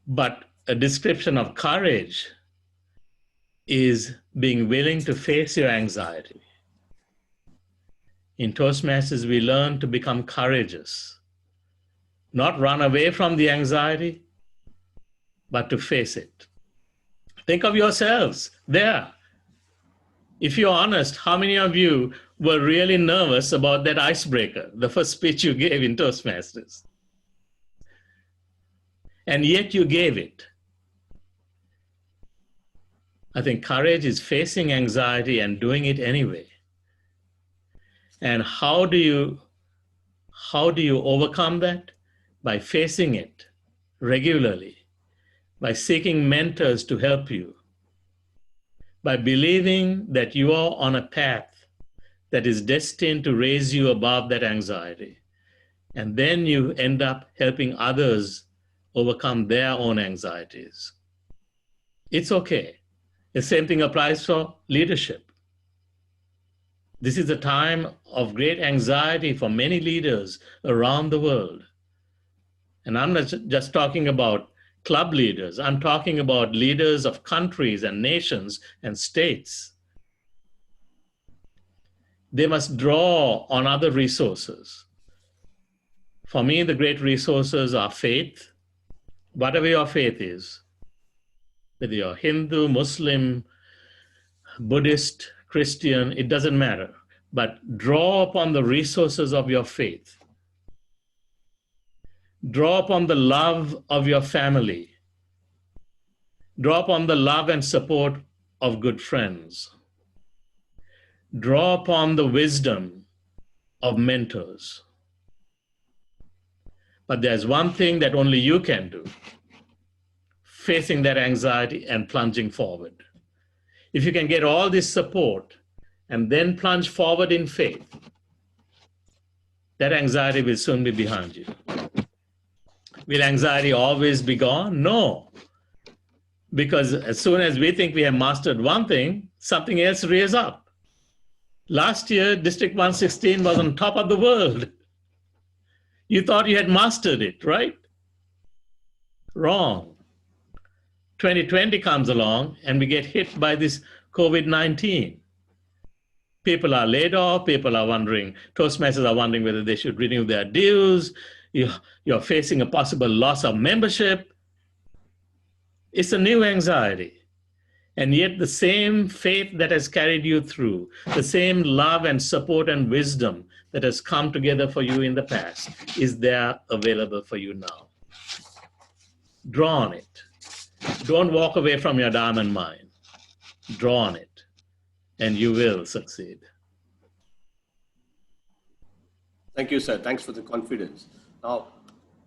Speaker 4: But a description of courage is being willing to face your anxiety. In Toastmasters, we learn to become courageous, not run away from the anxiety, but to face it. Think of yourselves there. If you're honest, how many of you were really nervous about that icebreaker, the first speech you gave in Toastmasters? And yet you gave it. I think courage is facing anxiety and doing it anyway. And how do you overcome that? By facing it regularly, by seeking mentors to help you, by believing that you are on a path that is destined to raise you above that anxiety. And then you end up helping others overcome their own anxieties. It's okay. The same thing applies for leadership. This is a time of great anxiety for many leaders around the world. And I'm not just talking about club leaders. I'm talking about leaders of countries and nations and states. they must draw on other resources. For me, the great resources are faith, whatever your faith is, whether you're Hindu, Muslim, Buddhist, Christian, it doesn't matter. But draw upon the resources of your faith. Draw upon the love of your family. Draw upon the love and support of good friends. Draw upon the wisdom of mentors. But there's one thing that only you can do, facing that anxiety and plunging forward. If you can get all this support and then plunge forward in faith, that anxiety will soon be behind you. Will anxiety always be gone? No. Because as soon as we think we have mastered one thing, something else rears up. Last year, District 116 was on top of the world. You thought you had mastered it, right? Wrong. 2020 comes along and we get hit by this COVID-19. People are laid off, people are wondering, Toastmasters are wondering whether they should renew their dues. You're facing a possible loss of membership. It's a new anxiety. And yet the same faith that has carried you through, the same love and support and wisdom that has come together for you in the past is there available for you now. Draw on it. Don't walk away from your diamond mine. Draw on it, and you will succeed.
Speaker 5: Thank you, sir. Thanks for the confidence. Now,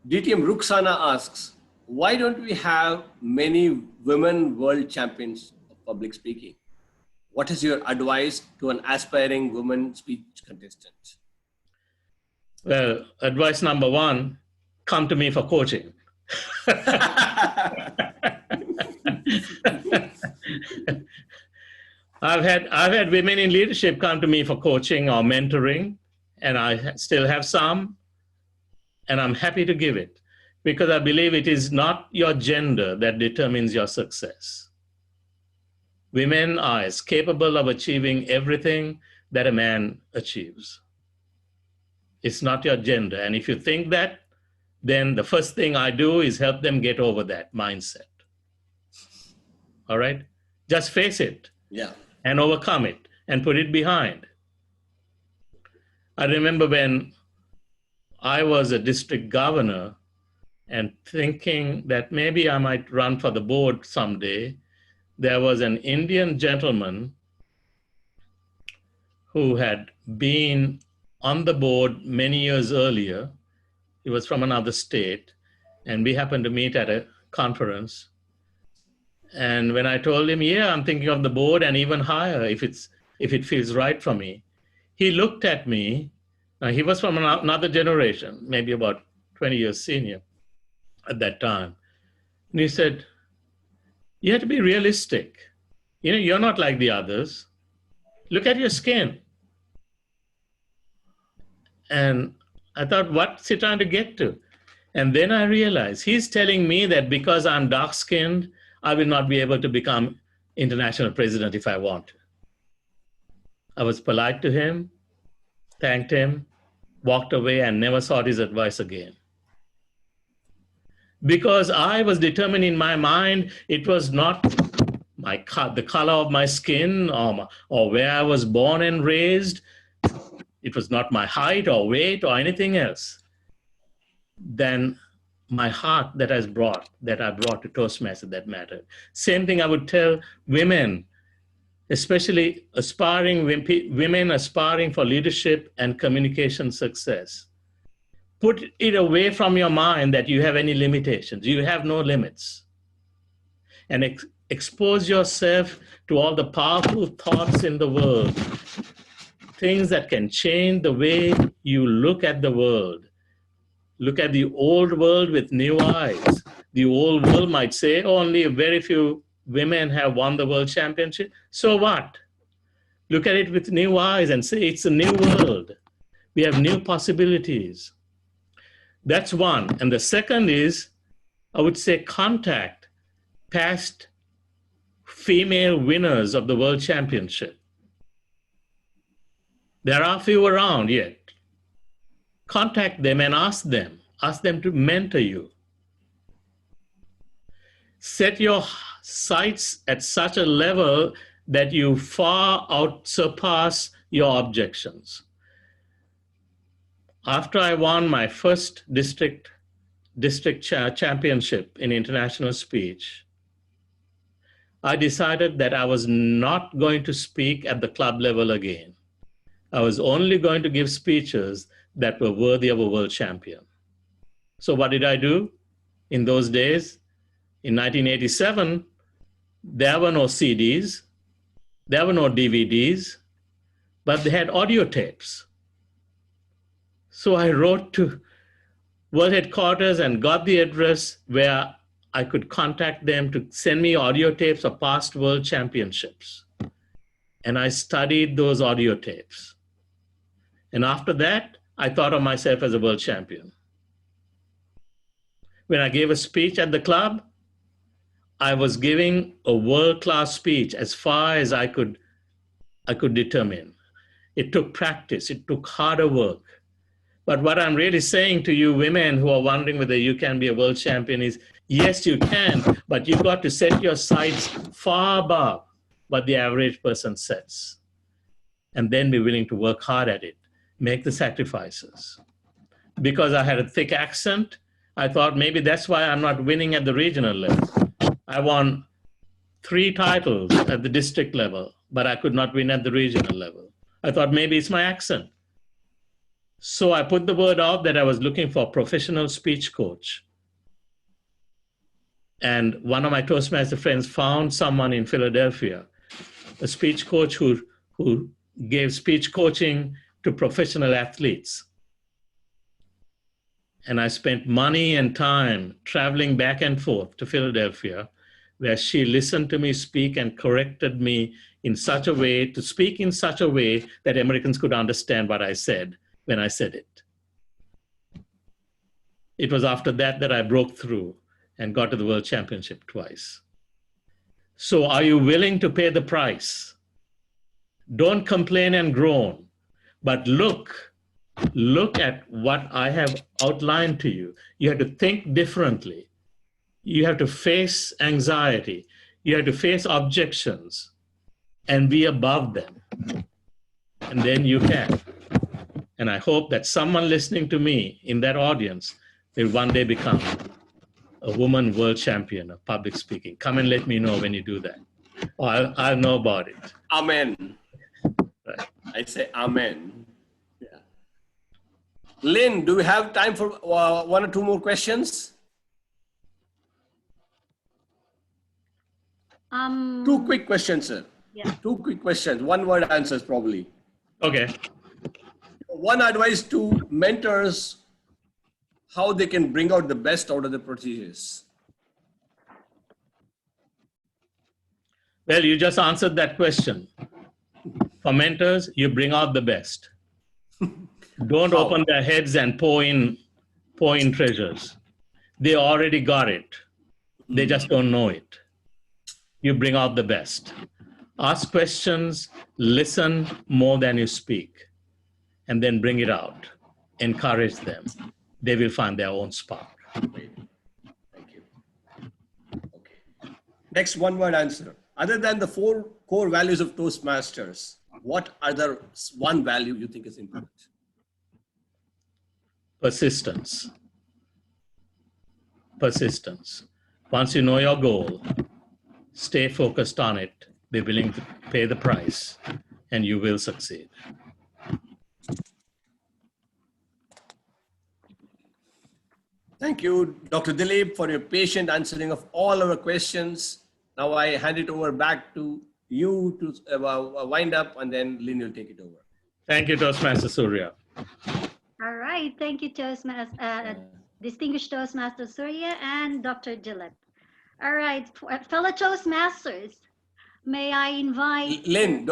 Speaker 5: DTM Ruxana asks, why don't we have many women world champions of public speaking? What is your advice to an aspiring woman speech contestant?
Speaker 4: Well, advice number one, come to me for coaching. I've had women in leadership come to me for coaching or mentoring, and I still have some, and I'm happy to give it because I believe it is not your gender that determines your success. Women are as capable of achieving everything that a man achieves. It's not your gender, and if you think that, then the first thing I do is help them get over that mindset. All right? Just face it.
Speaker 5: Yeah.
Speaker 4: And overcome it and put it behind. I remember when I was a district governor and thinking that maybe I might run for the board someday, there was an Indian gentleman who had been on the board many years earlier. He was from another state, and we happened to meet at a conference. And when I told him, yeah, I'm thinking of the board and even higher if it feels right for me, he looked at me. He was from another generation, maybe about 20 years senior at that time. And he said, you have to be realistic. You know, you're not like the others. Look at your skin. And I thought, what's he trying to get to? And then I realized he's telling me that because I'm dark-skinned, I will not be able to become international president if I want to. I was polite to him, thanked him, walked away, and never sought his advice again. Because I was determined in my mind, it was not the color of my skin or where I was born and raised. It was not my height or weight or anything else. Then my heart that I brought to Toastmasters that mattered. Same thing I would tell women, especially women aspiring for leadership and communication success. Put it away from your mind that you have any limitations. You have no limits. And expose yourself to all the powerful thoughts in the world, things that can change the way you look at the world. Look at the old world with new eyes. The old world might say, oh, only very few women have won the world championship. So what? Look at it with new eyes and say, it's a new world. We have new possibilities. That's one. And the second is, I would say, contact past female winners of the world championship. There are few around yet. Contact them and ask them to mentor you. Set your sights at such a level that you far out surpass your objections. After I won my first district championship in international speech, I decided that I was not going to speak at the club level again. I was only going to give speeches that were worthy of a world champion. So what did I do? In those days, in 1987, there were no CDs, there were no DVDs, but they had audio tapes. So I wrote to World Headquarters and got the address where I could contact them to send me audio tapes of past world championships. And I studied those audio tapes. And after that, I thought of myself as a world champion. When I gave a speech at the club, I was giving a world-class speech as far as I could determine. It took practice, it took harder work. But what I'm really saying to you women who are wondering whether you can be a world champion is, yes, you can, but you've got to set your sights far above what the average person sets. And then be willing to work hard at it, make the sacrifices. Because I had a thick accent, I thought maybe that's why I'm not winning at the regional level. I won 3 titles at the district level, but I could not win at the regional level. I thought maybe it's my accent. So I put the word out that I was looking for a professional speech coach. And one of my Toastmaster friends found someone in Philadelphia, a speech coach who gave speech coaching to professional athletes. And I spent money and time traveling back and forth to Philadelphia, where she listened to me speak and corrected me in such a way, to speak in such a way that Americans could understand what I said when I said it. It was after that that I broke through and got to the World Championship twice. So are you willing to pay the price? Don't complain and groan, but look at what I have outlined to you. You have to think differently. You have to face anxiety. You have to face objections and be above them. And then you can. And I hope that someone listening to me in that audience will one day become a woman world champion of public speaking. Come and let me know when you do that. Or I'll know about it.
Speaker 5: Amen.
Speaker 4: Right.
Speaker 5: I say amen. Yeah. Lynn, do we have time for 1 or 2 more questions? 2 quick questions, sir.
Speaker 1: Yeah.
Speaker 5: 2 quick questions. 1-word answers probably.
Speaker 4: Okay.
Speaker 5: One advice to mentors, how they can bring out the best out of the proteges.
Speaker 4: Well, you just answered that question. For mentors, you bring out the best. Don't open their heads and pour in treasures. They already got it. They just don't know it. You bring out the best. Ask questions, listen more than you speak, and then bring it out. Encourage them. They will find their own spark.
Speaker 5: Great. Thank you. Okay. Next 1-word answer. Other than the 4 core values of Toastmasters, what other one value you think is important?
Speaker 4: Persistence. Persistence. Once you know your goal, stay focused on it, be willing to pay the price, and you will succeed.
Speaker 5: Thank you, Dr. Dilip, for your patient answering of all our questions. Now I hand it over back to you to wind up, and then Lynn will take it over.
Speaker 4: Thank you, Toastmaster Surya.
Speaker 1: All right. Thank you, distinguished Toastmaster Surya and Dr. Dilip. All right, fellow Toastmasters, may I invite...
Speaker 5: Lynn,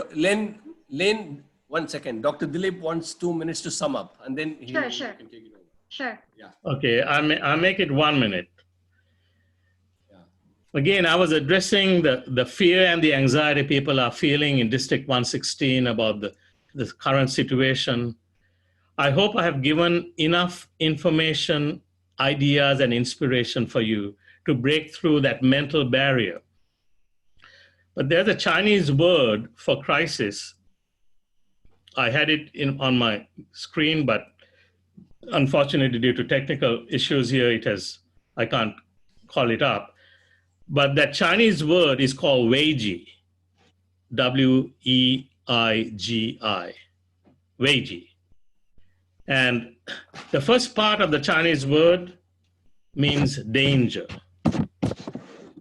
Speaker 5: 1 second. Dr. Dilip wants 2 minutes to sum up, and then he can take it over.
Speaker 1: Sure.
Speaker 5: Yeah.
Speaker 4: Okay, I'll make it 1 minute. Yeah. Again, I was addressing the fear and the anxiety people are feeling in District 116 about the current situation. I hope I have given enough information, ideas, and inspiration for you to break through that mental barrier. But there's a Chinese word for crisis. I had it on my screen, but unfortunately, due to technical issues here, I can't call it up. But that Chinese word is called Weiji, W-E-I-G-I, Weiji. And the first part of the Chinese word means danger.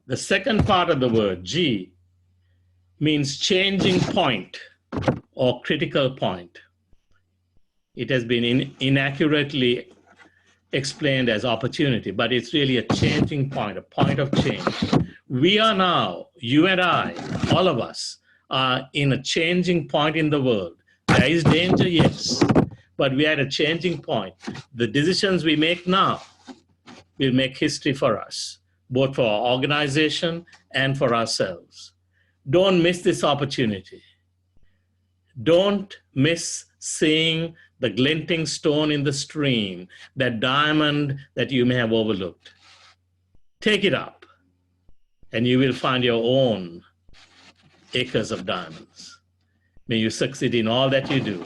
Speaker 4: The second part of the word, Ji, means changing point or critical point. It has been inaccurately explained as opportunity, but it's really a changing point, a point of change. We are now, you and I, all of us, are in a changing point in the world. There is danger, yes, but we are at a changing point. The decisions we make now will make history for us, both for our organization and for ourselves. Don't miss this opportunity. Don't miss seeing the glinting stone in the stream, that diamond that you may have overlooked. Take it up, and you will find your own acres of diamonds. May you succeed in all that you do.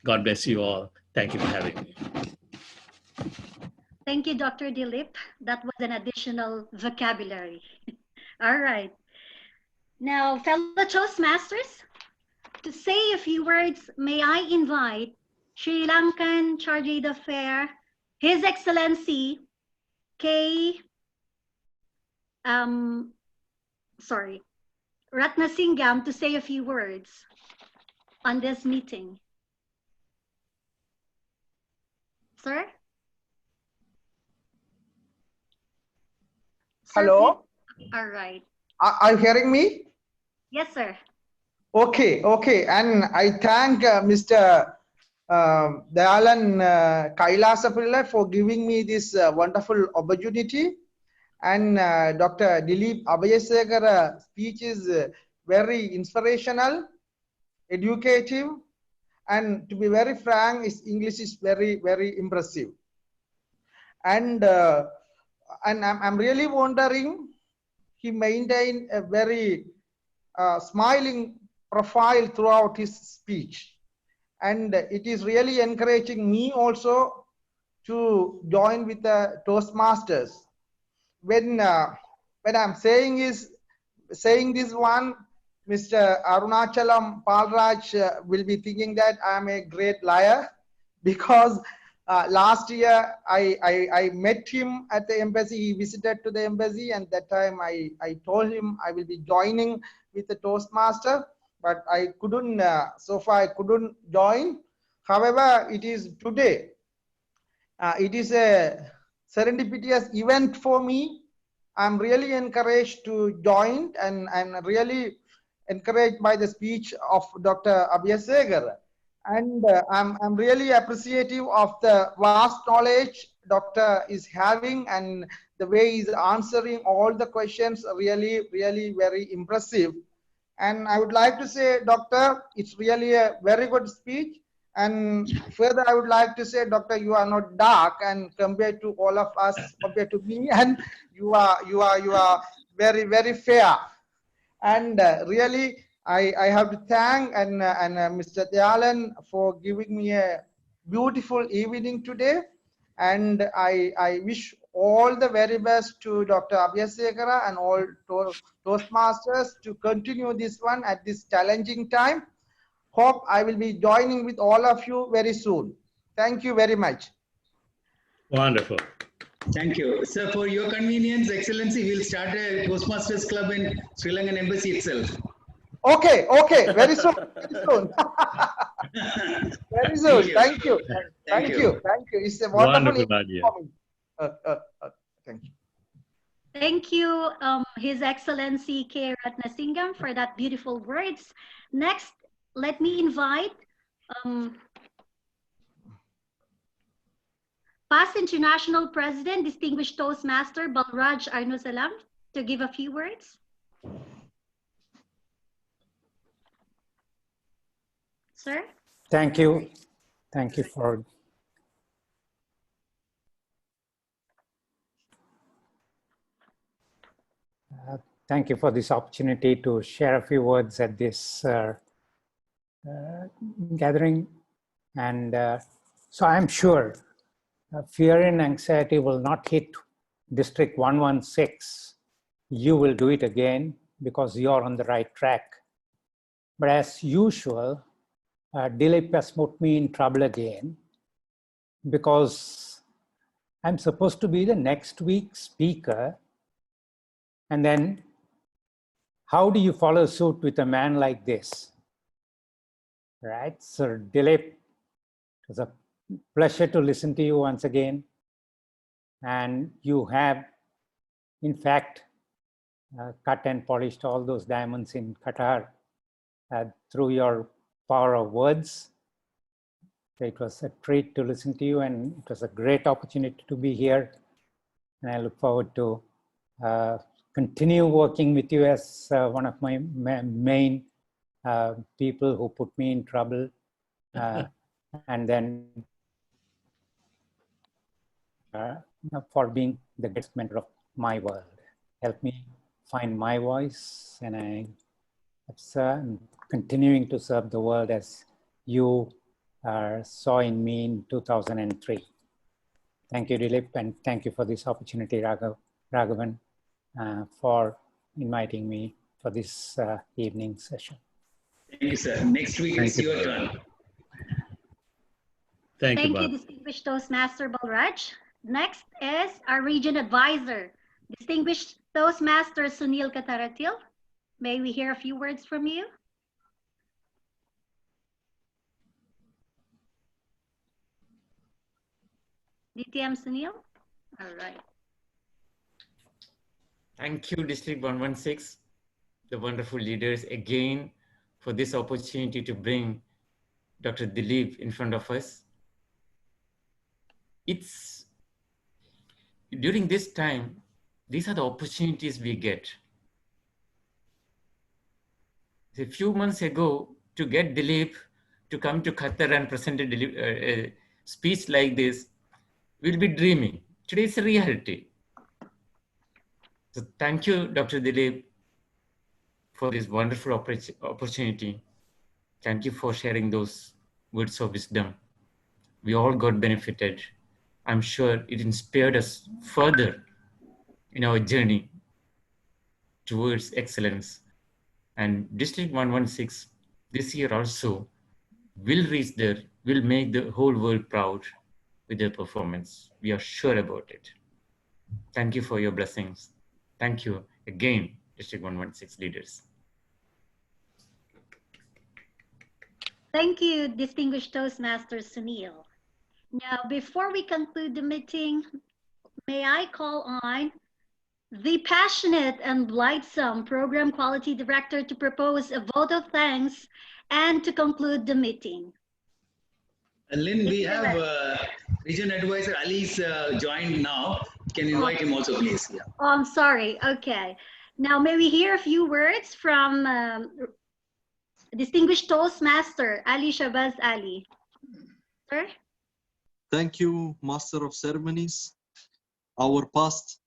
Speaker 4: God bless you all. Thank you for having me.
Speaker 1: Thank you, Dr. Dilip. That was an additional vocabulary. All right. Now, fellow Toastmasters, to say a few words, may I invite Sri Lankan Charge d'Affaires, His Excellency K. Ratnasingam to say a few words on this meeting. Sir?
Speaker 6: Hello?
Speaker 1: All right.
Speaker 6: Are you hearing me?
Speaker 1: Yes, sir.
Speaker 6: Okay. And I thank Mr. Dayalan Kailasapilla for giving me this wonderful opportunity. And Dr. Dilip Abayasekara speech is very inspirational, educative, and to be very frank, his English is very, very impressive. And I'm really wondering, he maintained a very smiling profile throughout his speech. And it is really encouraging me also to join with the Toastmasters. When I'm saying this one, Mr. Arunachalam Palraj will be thinking that I'm a great liar, because last year I met him at the embassy. He visited to the embassy, and that time I told him I will be joining with the Toastmaster, but I couldn't, so far I couldn't join. However, it is today. It is a serendipitous event for me. I'm really encouraged to join, and I'm really encouraged by the speech of Dr. Abayasekara. And I'm really appreciative of the vast knowledge Doctor is having, and the way he's answering all the questions, really, really very impressive. And I would like to say, Doctor, it's really a very good speech. And further, I would like to say, Doctor, you are not dark, and compared to all of us, compared to me, and you are very, very fair. And really, I have to thank Mr. Dayalan for giving me a beautiful evening today. And I wish all the very best to Dr. Abayasekara and all Toastmasters to continue this one at this challenging time. Hope I will be joining with all of you very soon. Thank you very much.
Speaker 4: Wonderful.
Speaker 2: Thank you. Sir, for your convenience, Excellency, we'll start a Toastmasters Club in Sri Lankan Embassy itself.
Speaker 6: Okay, very soon. Very soon. Thank you. Thank you. It's a wonderful
Speaker 4: idea.
Speaker 6: Thank you.
Speaker 1: Thank you, His Excellency K. Ratnasingam, for that beautiful words. Next, let me invite past International President, Distinguished Toastmaster Balraj Arnusalam to give a few words. Sir?
Speaker 7: Thank you. Thank you for thank you for this opportunity to share a few words at this gathering. And so I'm sure fear and anxiety will not hit District 116. You will do it again because you're on the right track. But as usual, Dilip has put me in trouble again because I'm supposed to be the next week's speaker. And then how do you follow suit with a man like this? Right? So Dilip, it was a pleasure to listen to you once again. And you have, in fact, cut and polished all those diamonds in Qatar through your power of words. It was a treat to listen to you, and it was a great opportunity to be here. And I look forward to continue working with you as one of my main people who put me in trouble, and then for being the best mentor of my world. Help me find my voice, and I'm continuing to serve the world as you saw in me in 2003. Thank you, Dilip, and thank you for this opportunity, Raghavan, for inviting me for this evening session.
Speaker 2: Thank you, sir. Next week is your turn.
Speaker 4: Thank you,
Speaker 1: Thank you, Distinguished Toastmaster Balraj. Next is our region advisor, Distinguished Toastmaster Sunil Kataratil. May we hear a few words from you? DTM Sunil? All right.
Speaker 8: Thank you, District 116, the wonderful leaders, again, for this opportunity to bring Dr. Dilip in front of us. It's during this time, these are the opportunities we get. A few months ago, to get Dilip to come to Qatar and present a speech like this, we'll be dreaming. Today it's a reality. So thank you, Dr. Dilip, for this wonderful opportunity. Thank you for sharing those words of wisdom. We all got benefited. I'm sure it inspired us further in our journey towards excellence. And District 116 this year also will reach there, will make the whole world proud with their performance. We are sure about it. Thank you for your blessings. Thank you again, District 116 leaders.
Speaker 1: Thank you, Distinguished Toastmaster Sunil. Now, before we conclude the meeting, may I call on the passionate and blithesome Program Quality Director to propose a vote of thanks and to conclude the meeting.
Speaker 2: Lynn, we have Region Advisor Ali's joined now. Can you invite him also, please? Yeah.
Speaker 1: Oh, I'm sorry. Okay. Now, may we hear a few words from Distinguished Toastmaster Ali Shabazz Ali. Sir?
Speaker 9: Thank you, Master of Ceremonies. Our past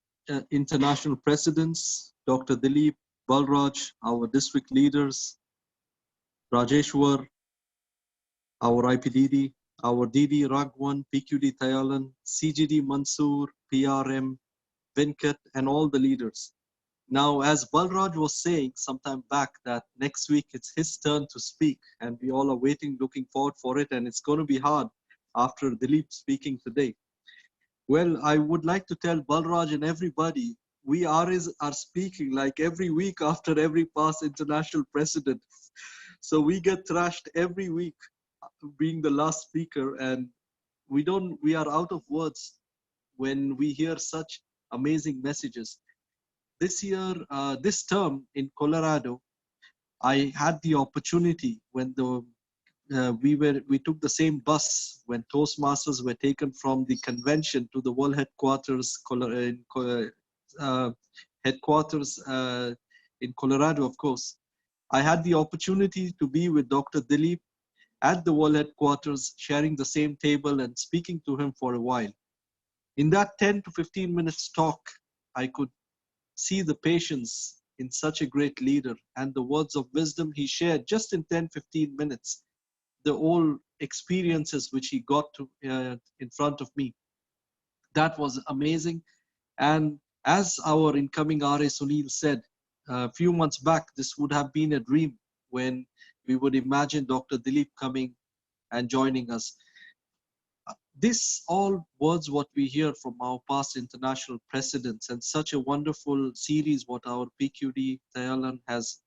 Speaker 9: international presidents, Dr. Dilip, Balraj, our district leaders, Rajeshwar, our IPDD, our DD Ragwan, PQD Thayalan, CGD Mansoor, PRM, Venkat, and all the leaders. Now, as Balraj was saying sometime back, that next week it's his turn to speak, and we all are waiting, looking forward for it, and it's going to be hard after Dilip speaking today. Well, I would like to tell Balraj and everybody, we are speaking like every week after every past international president. So we get thrashed every week being the last speaker, and we are out of words when we hear such amazing messages. This year, this term in Colorado, I had the opportunity when we took the same bus when Toastmasters were taken from the convention to the world headquarters in Colorado, of course. I had the opportunity to be with Dr. Dilip at the world headquarters, sharing the same table and speaking to him for a while. In that 10 to 15 minutes talk, I could see the patience in such a great leader and the words of wisdom he shared just in 10, 15 minutes, the old experiences which he got to in front of me. That was amazing. And as our incoming RA Sunil said, a few months back, this would have been a dream when we would imagine Dr. Dilip coming and joining us. This all words what we hear from our past international presidents, and such a wonderful series what our PQD Dayalan has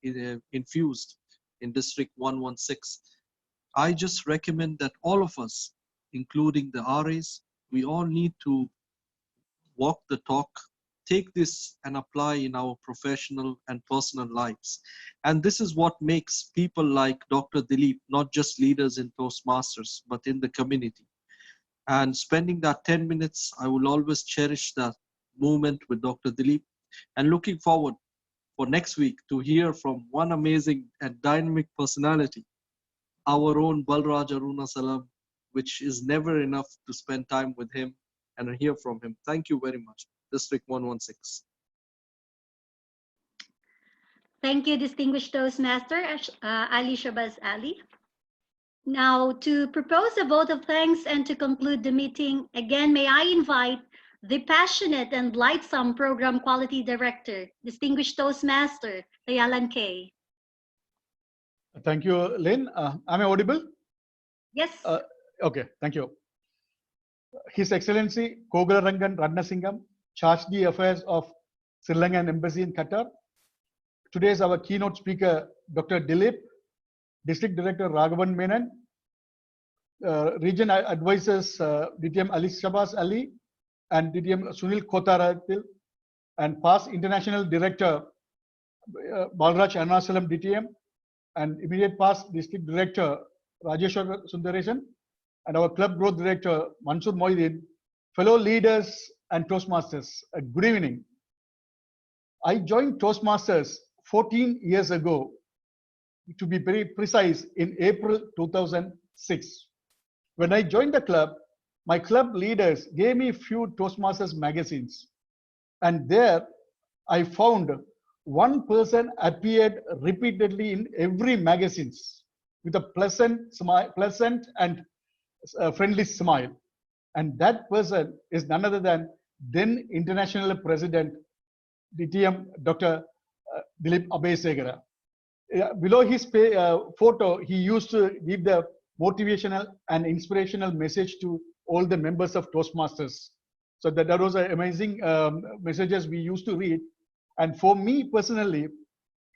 Speaker 9: infused in District 116. I just recommend that all of us, including the RAs, we all need to walk the talk, take this and apply in our professional and personal lives. And this is what makes people like Dr. Dilip not just leaders in Toastmasters, but in the community. And spending that 10 minutes, I will always cherish that moment with Dr. Dilip, and looking forward for next week to hear from one amazing and dynamic personality, our own Balraj Aruna Salam, which is never enough to spend time with him and hear from him. Thank you very much, District 116.
Speaker 1: Thank you, distinguished Toastmaster Ali Shabazz Ali. Now, to propose a vote of thanks and to conclude the meeting, again, may I invite the passionate and lightsome Program Quality Director, distinguished Toastmaster Dayalan K.
Speaker 10: Thank you, Lynn. Am I audible?
Speaker 1: Yes.
Speaker 10: Okay, thank you. His Excellency Kogalarangan Ratnasingam, charged the affairs of Sri Lankan Embassy in Qatar. Today is our keynote speaker, Dr. Dilip, District Director Raghavan Menon, Region Advisors DTM Ali Shabazz Ali and DTM Sunil Kotaratil, and past International Director Balraj Aruna DTM, and immediate past District Director Rajeshwar Sundaresan, and our Club Growth Director Mansoor Moidin, fellow leaders and Toastmasters, good evening. I joined Toastmasters 14 years ago, to be very precise, in April 2006. When I joined the club, my club leaders gave me a few Toastmasters magazines. And there I found one person appeared repeatedly in every magazine with a pleasant and friendly smile. And that person is none other than then International President DTM Dr. Dilip Abayasekara. Below his photo, he used to give the motivational and inspirational message to all the members of Toastmasters. So that was amazing messages we used to read. And for me personally,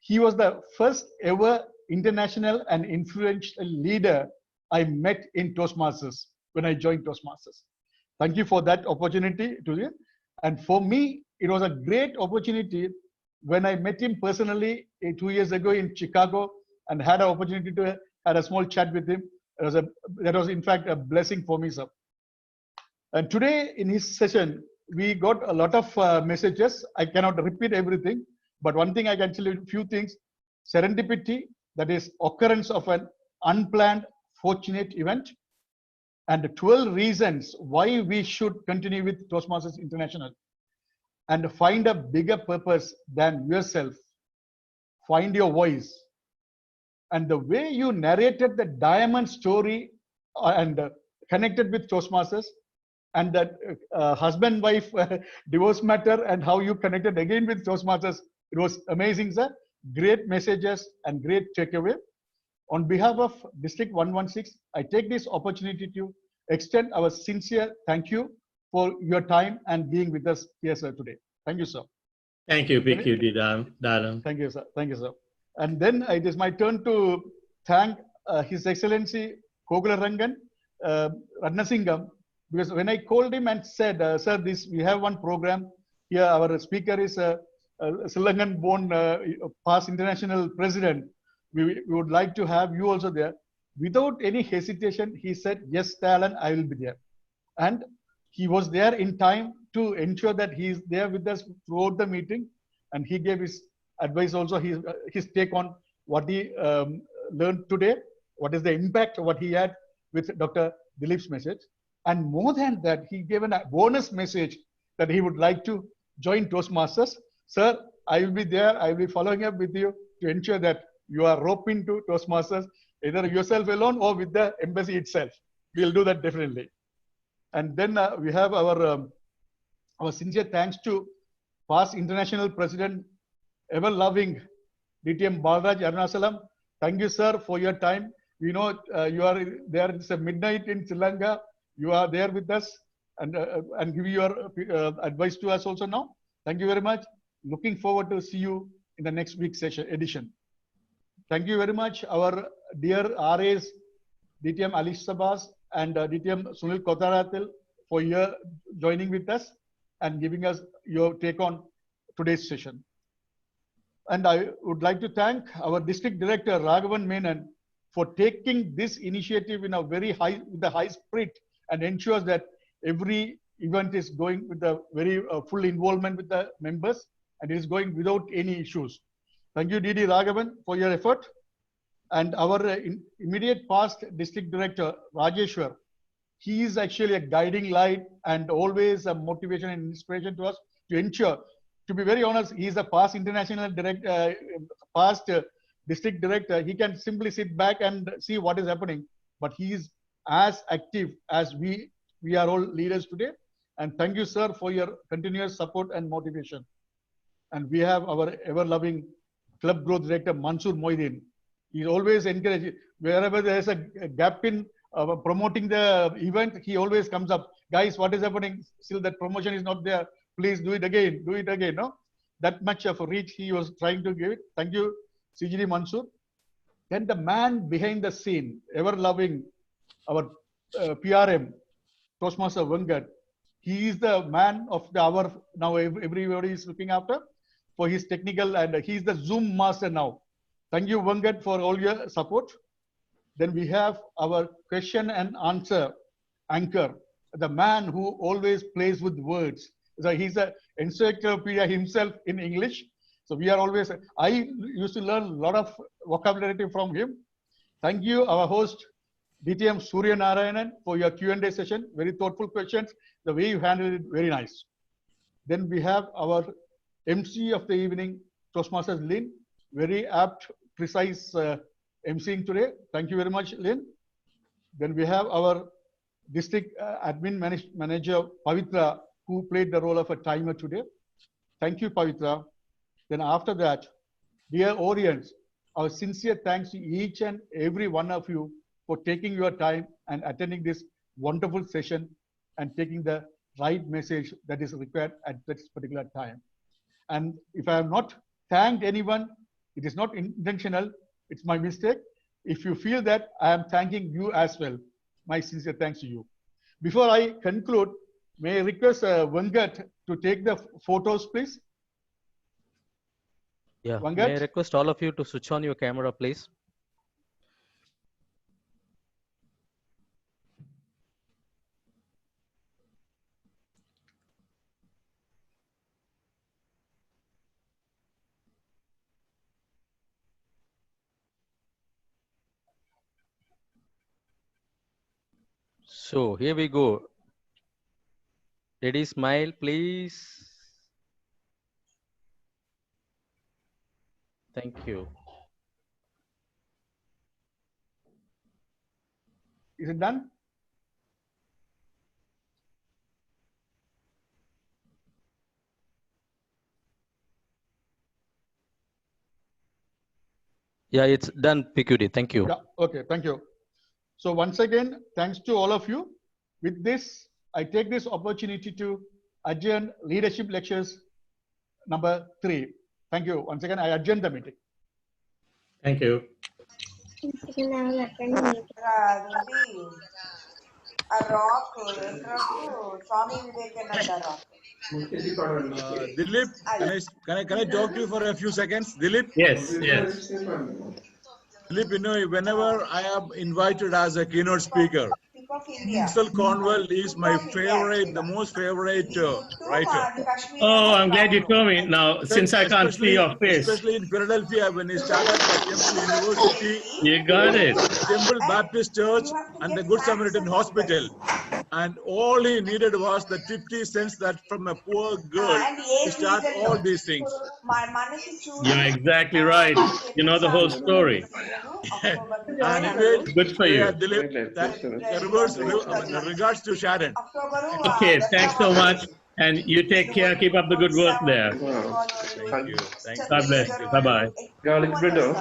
Speaker 10: he was the first ever international and influential leader I met in Toastmasters when I joined Toastmasters. Thank you for that opportunity today. And for me, it was a great opportunity when I met him personally 2 years ago in Chicago and had an opportunity to have a small chat with him. That was in fact a blessing for me, sir. And today in his session, we got a lot of messages. I cannot repeat everything, but one thing I can tell you a few things. Serendipity, that is occurrence of an unplanned fortunate event, and 12 reasons why we should continue with Toastmasters International, and find a bigger purpose than yourself. Find your voice. And the way you narrated the diamond story and connected with Toastmasters, and that husband-wife divorce matter, and how you connected again with Toastmasters, it was amazing, sir. Great messages and great takeaway. On behalf of District 116, I take this opportunity to extend our sincere thank you for your time and being with us here, sir, today. Thank you, sir.
Speaker 4: Thank you, PQD Dalan.
Speaker 10: Thank you, sir. Thank you, sir. And then it is my turn to thank His Excellency Kogalarangan Ratnasingam, because when I called him and said, sir, we have one program here, our speaker is Sri Lankan born past international president. We would like to have you also there. Without any hesitation, he said, yes, Dalan, I will be there. And he was there in time to ensure that he is there with us throughout the meeting. And he gave his advice also, his take on what he learned today. what is the impact what he had with Dr. Dilip's message. And more than that, he gave a bonus message that he would like to join Toastmasters. Sir, I will be there. I will be following up with you to ensure that you are roped into Toastmasters, either yourself alone or with the embassy itself. We'll do that definitely. And then we have our sincere thanks to past international president, ever-loving DTM Balraj Arunachalam. Thank you, sir, for your time. We know you are there. It's a midnight in Sri Lanka. You are there with us and give your advice to us also now. Thank you very much. Looking forward to see you in the next week's edition. Thank you very much, our dear RAs, DTM Alish Sabas and DTM Sunil Kotaratil for your joining with us and giving us your take on today's session. And I would like to thank our district director, Raghavan Menon, for taking this initiative in a very high spirit and ensures that every event is going with a very full involvement with the members and it is going without any issues. Thank you, DD Raghavan, for your effort. And our immediate past district director, Rajeshwar, he is actually a guiding light and always a motivation and inspiration to us to ensure. To be very honest, he is a past international director, past district director. He can simply sit back and see what is happening, but he is as active as we are all leaders today. And thank you, sir, for your continuous support and motivation. And we have our ever-loving club growth director, Mansoor Moidin. He always encourages, wherever there is a gap in promoting the event, he always comes up. Guys, what is happening? Still that promotion is not there. Please do it again, no? That much of a reach he was trying to give it. Thank you, CGD Mansoor. Then the man behind the scene, ever-loving, our PRM, Toastmaster Venkat. He is the man of the hour now. Everybody is looking after for his technical, and he's the Zoom master now. Thank you, Venkat, for all your support. Then we have our question and answer anchor, the man who always plays with words. So he's an encyclopedia himself in English. So we are always, I used to learn a lot of vocabulary from him. Thank you, our host, DTM Surya Narayanan, for your Q&A session. Very thoughtful questions. The way you handled it, very nice. Then we have our MC of the evening, Toastmasters Lynn. Very apt, precise MCing today. Thank you very much, Lynn. Then we have our district admin manager, Pavitra, who played the role of a timer today. Thank you, Pavitra. Then after that, dear audience, our sincere thanks to each and every one of you for taking your time and attending this wonderful session and taking the right message that is required at this particular time. And if I have not thanked anyone, it is not intentional, it's my mistake. If you feel that, I am thanking you as well. My sincere thanks to you. Before I conclude, may I request Venkat to take the photos, please?
Speaker 11: Yeah,
Speaker 10: Venkat?
Speaker 11: may I request all of you to switch on your camera, please? So here we go. Ready, smile, please. Thank you.
Speaker 10: Is it done?
Speaker 11: Yeah, it's done, PQD. Thank you.
Speaker 10: Yeah, okay, thank you. So once again, thanks to all of you. With this, I take this opportunity to adjourn leadership lectures number 3. Thank you. Once again, I adjourn the meeting.
Speaker 4: Thank you.
Speaker 12: Dilip, can I talk to you for a few seconds? Dilip?
Speaker 4: Yes, yes.
Speaker 12: Dilip, you know, whenever I am invited as a keynote speaker,
Speaker 13: of India.
Speaker 12: Mr. Conwell is my favorite, the most favorite writer.
Speaker 4: Oh, I'm glad you told me. Now, since I can't see your face.
Speaker 12: Especially in Philadelphia, when he started the Temple University,
Speaker 4: You got it.
Speaker 12: Temple Baptist Church, and the Good Samaritan Hospital. And all he needed was the 50 cents that from a poor girl to start all these things.
Speaker 4: You're exactly right. You know the whole story.
Speaker 12: Anyway,
Speaker 4: Good for you.
Speaker 12: Dilip, regards to Sharon.
Speaker 4: Okay, thanks so much. And you take care. Keep up the good work there.
Speaker 12: Thank you.
Speaker 4: God bless you. Bye-bye.
Speaker 14: Garlic bread or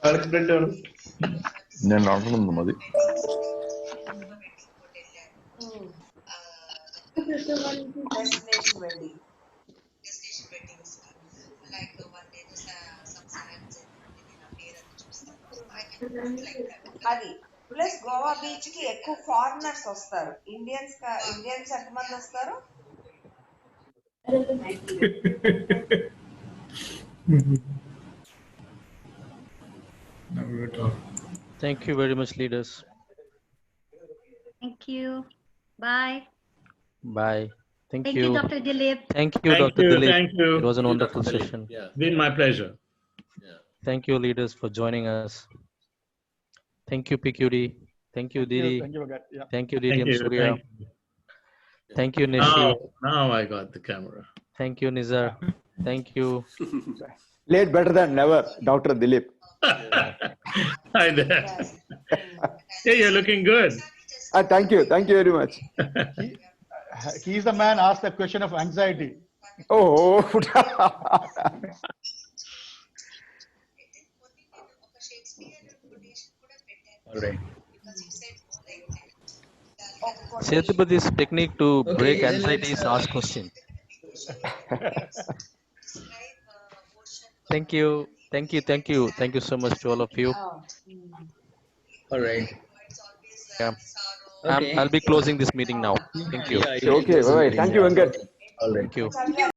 Speaker 14: garlic bread or
Speaker 15: ഞാൻ നടന്നു മതി
Speaker 13: Destination wedding. అది plus Goa beach కి ఎక్కువ foreigners వస్తారు. Indians ఎంతమంది వస్తారు?
Speaker 11: Thank you very much, leaders.
Speaker 1: Thank you. Bye.
Speaker 11: Bye.
Speaker 1: Thank you, Dr. Dilip.
Speaker 11: Thank you, Dr. Dilip.
Speaker 4: Thank you.
Speaker 11: It was a wonderful session.
Speaker 5: Yeah.
Speaker 4: Been my pleasure.
Speaker 11: Thank you, leaders, for joining us. Thank you, PQD. Thank you, Didi.
Speaker 10: Thank you, Bhagat. Yeah.
Speaker 11: Thank you,
Speaker 4: Thank
Speaker 11: DTM
Speaker 4: you.
Speaker 11: Surya.
Speaker 4: Thank you.
Speaker 11: Thank you, Nishu.
Speaker 4: Now I got the camera.
Speaker 11: Thank you, Nizar. Thank you.
Speaker 16: Late better than never, Dr. Dilip.
Speaker 4: Hi there. Hey, you're looking good.
Speaker 16: Thank you very much.
Speaker 10: He's the man asked the question of anxiety.
Speaker 16: Oh,
Speaker 4: All right.
Speaker 11: Serendipity technique to break
Speaker 2: then
Speaker 11: anxiety is
Speaker 2: let's,
Speaker 11: ask question. Thank you. Thank you. Thank you. Thank you so much to all of you.
Speaker 2: all right.
Speaker 11: Yeah.
Speaker 2: Okay.
Speaker 11: I'll be closing this meeting now. Thank you.
Speaker 2: Yeah,
Speaker 16: okay. All right. Thank you, Venkat.
Speaker 2: All right.
Speaker 11: Thank you.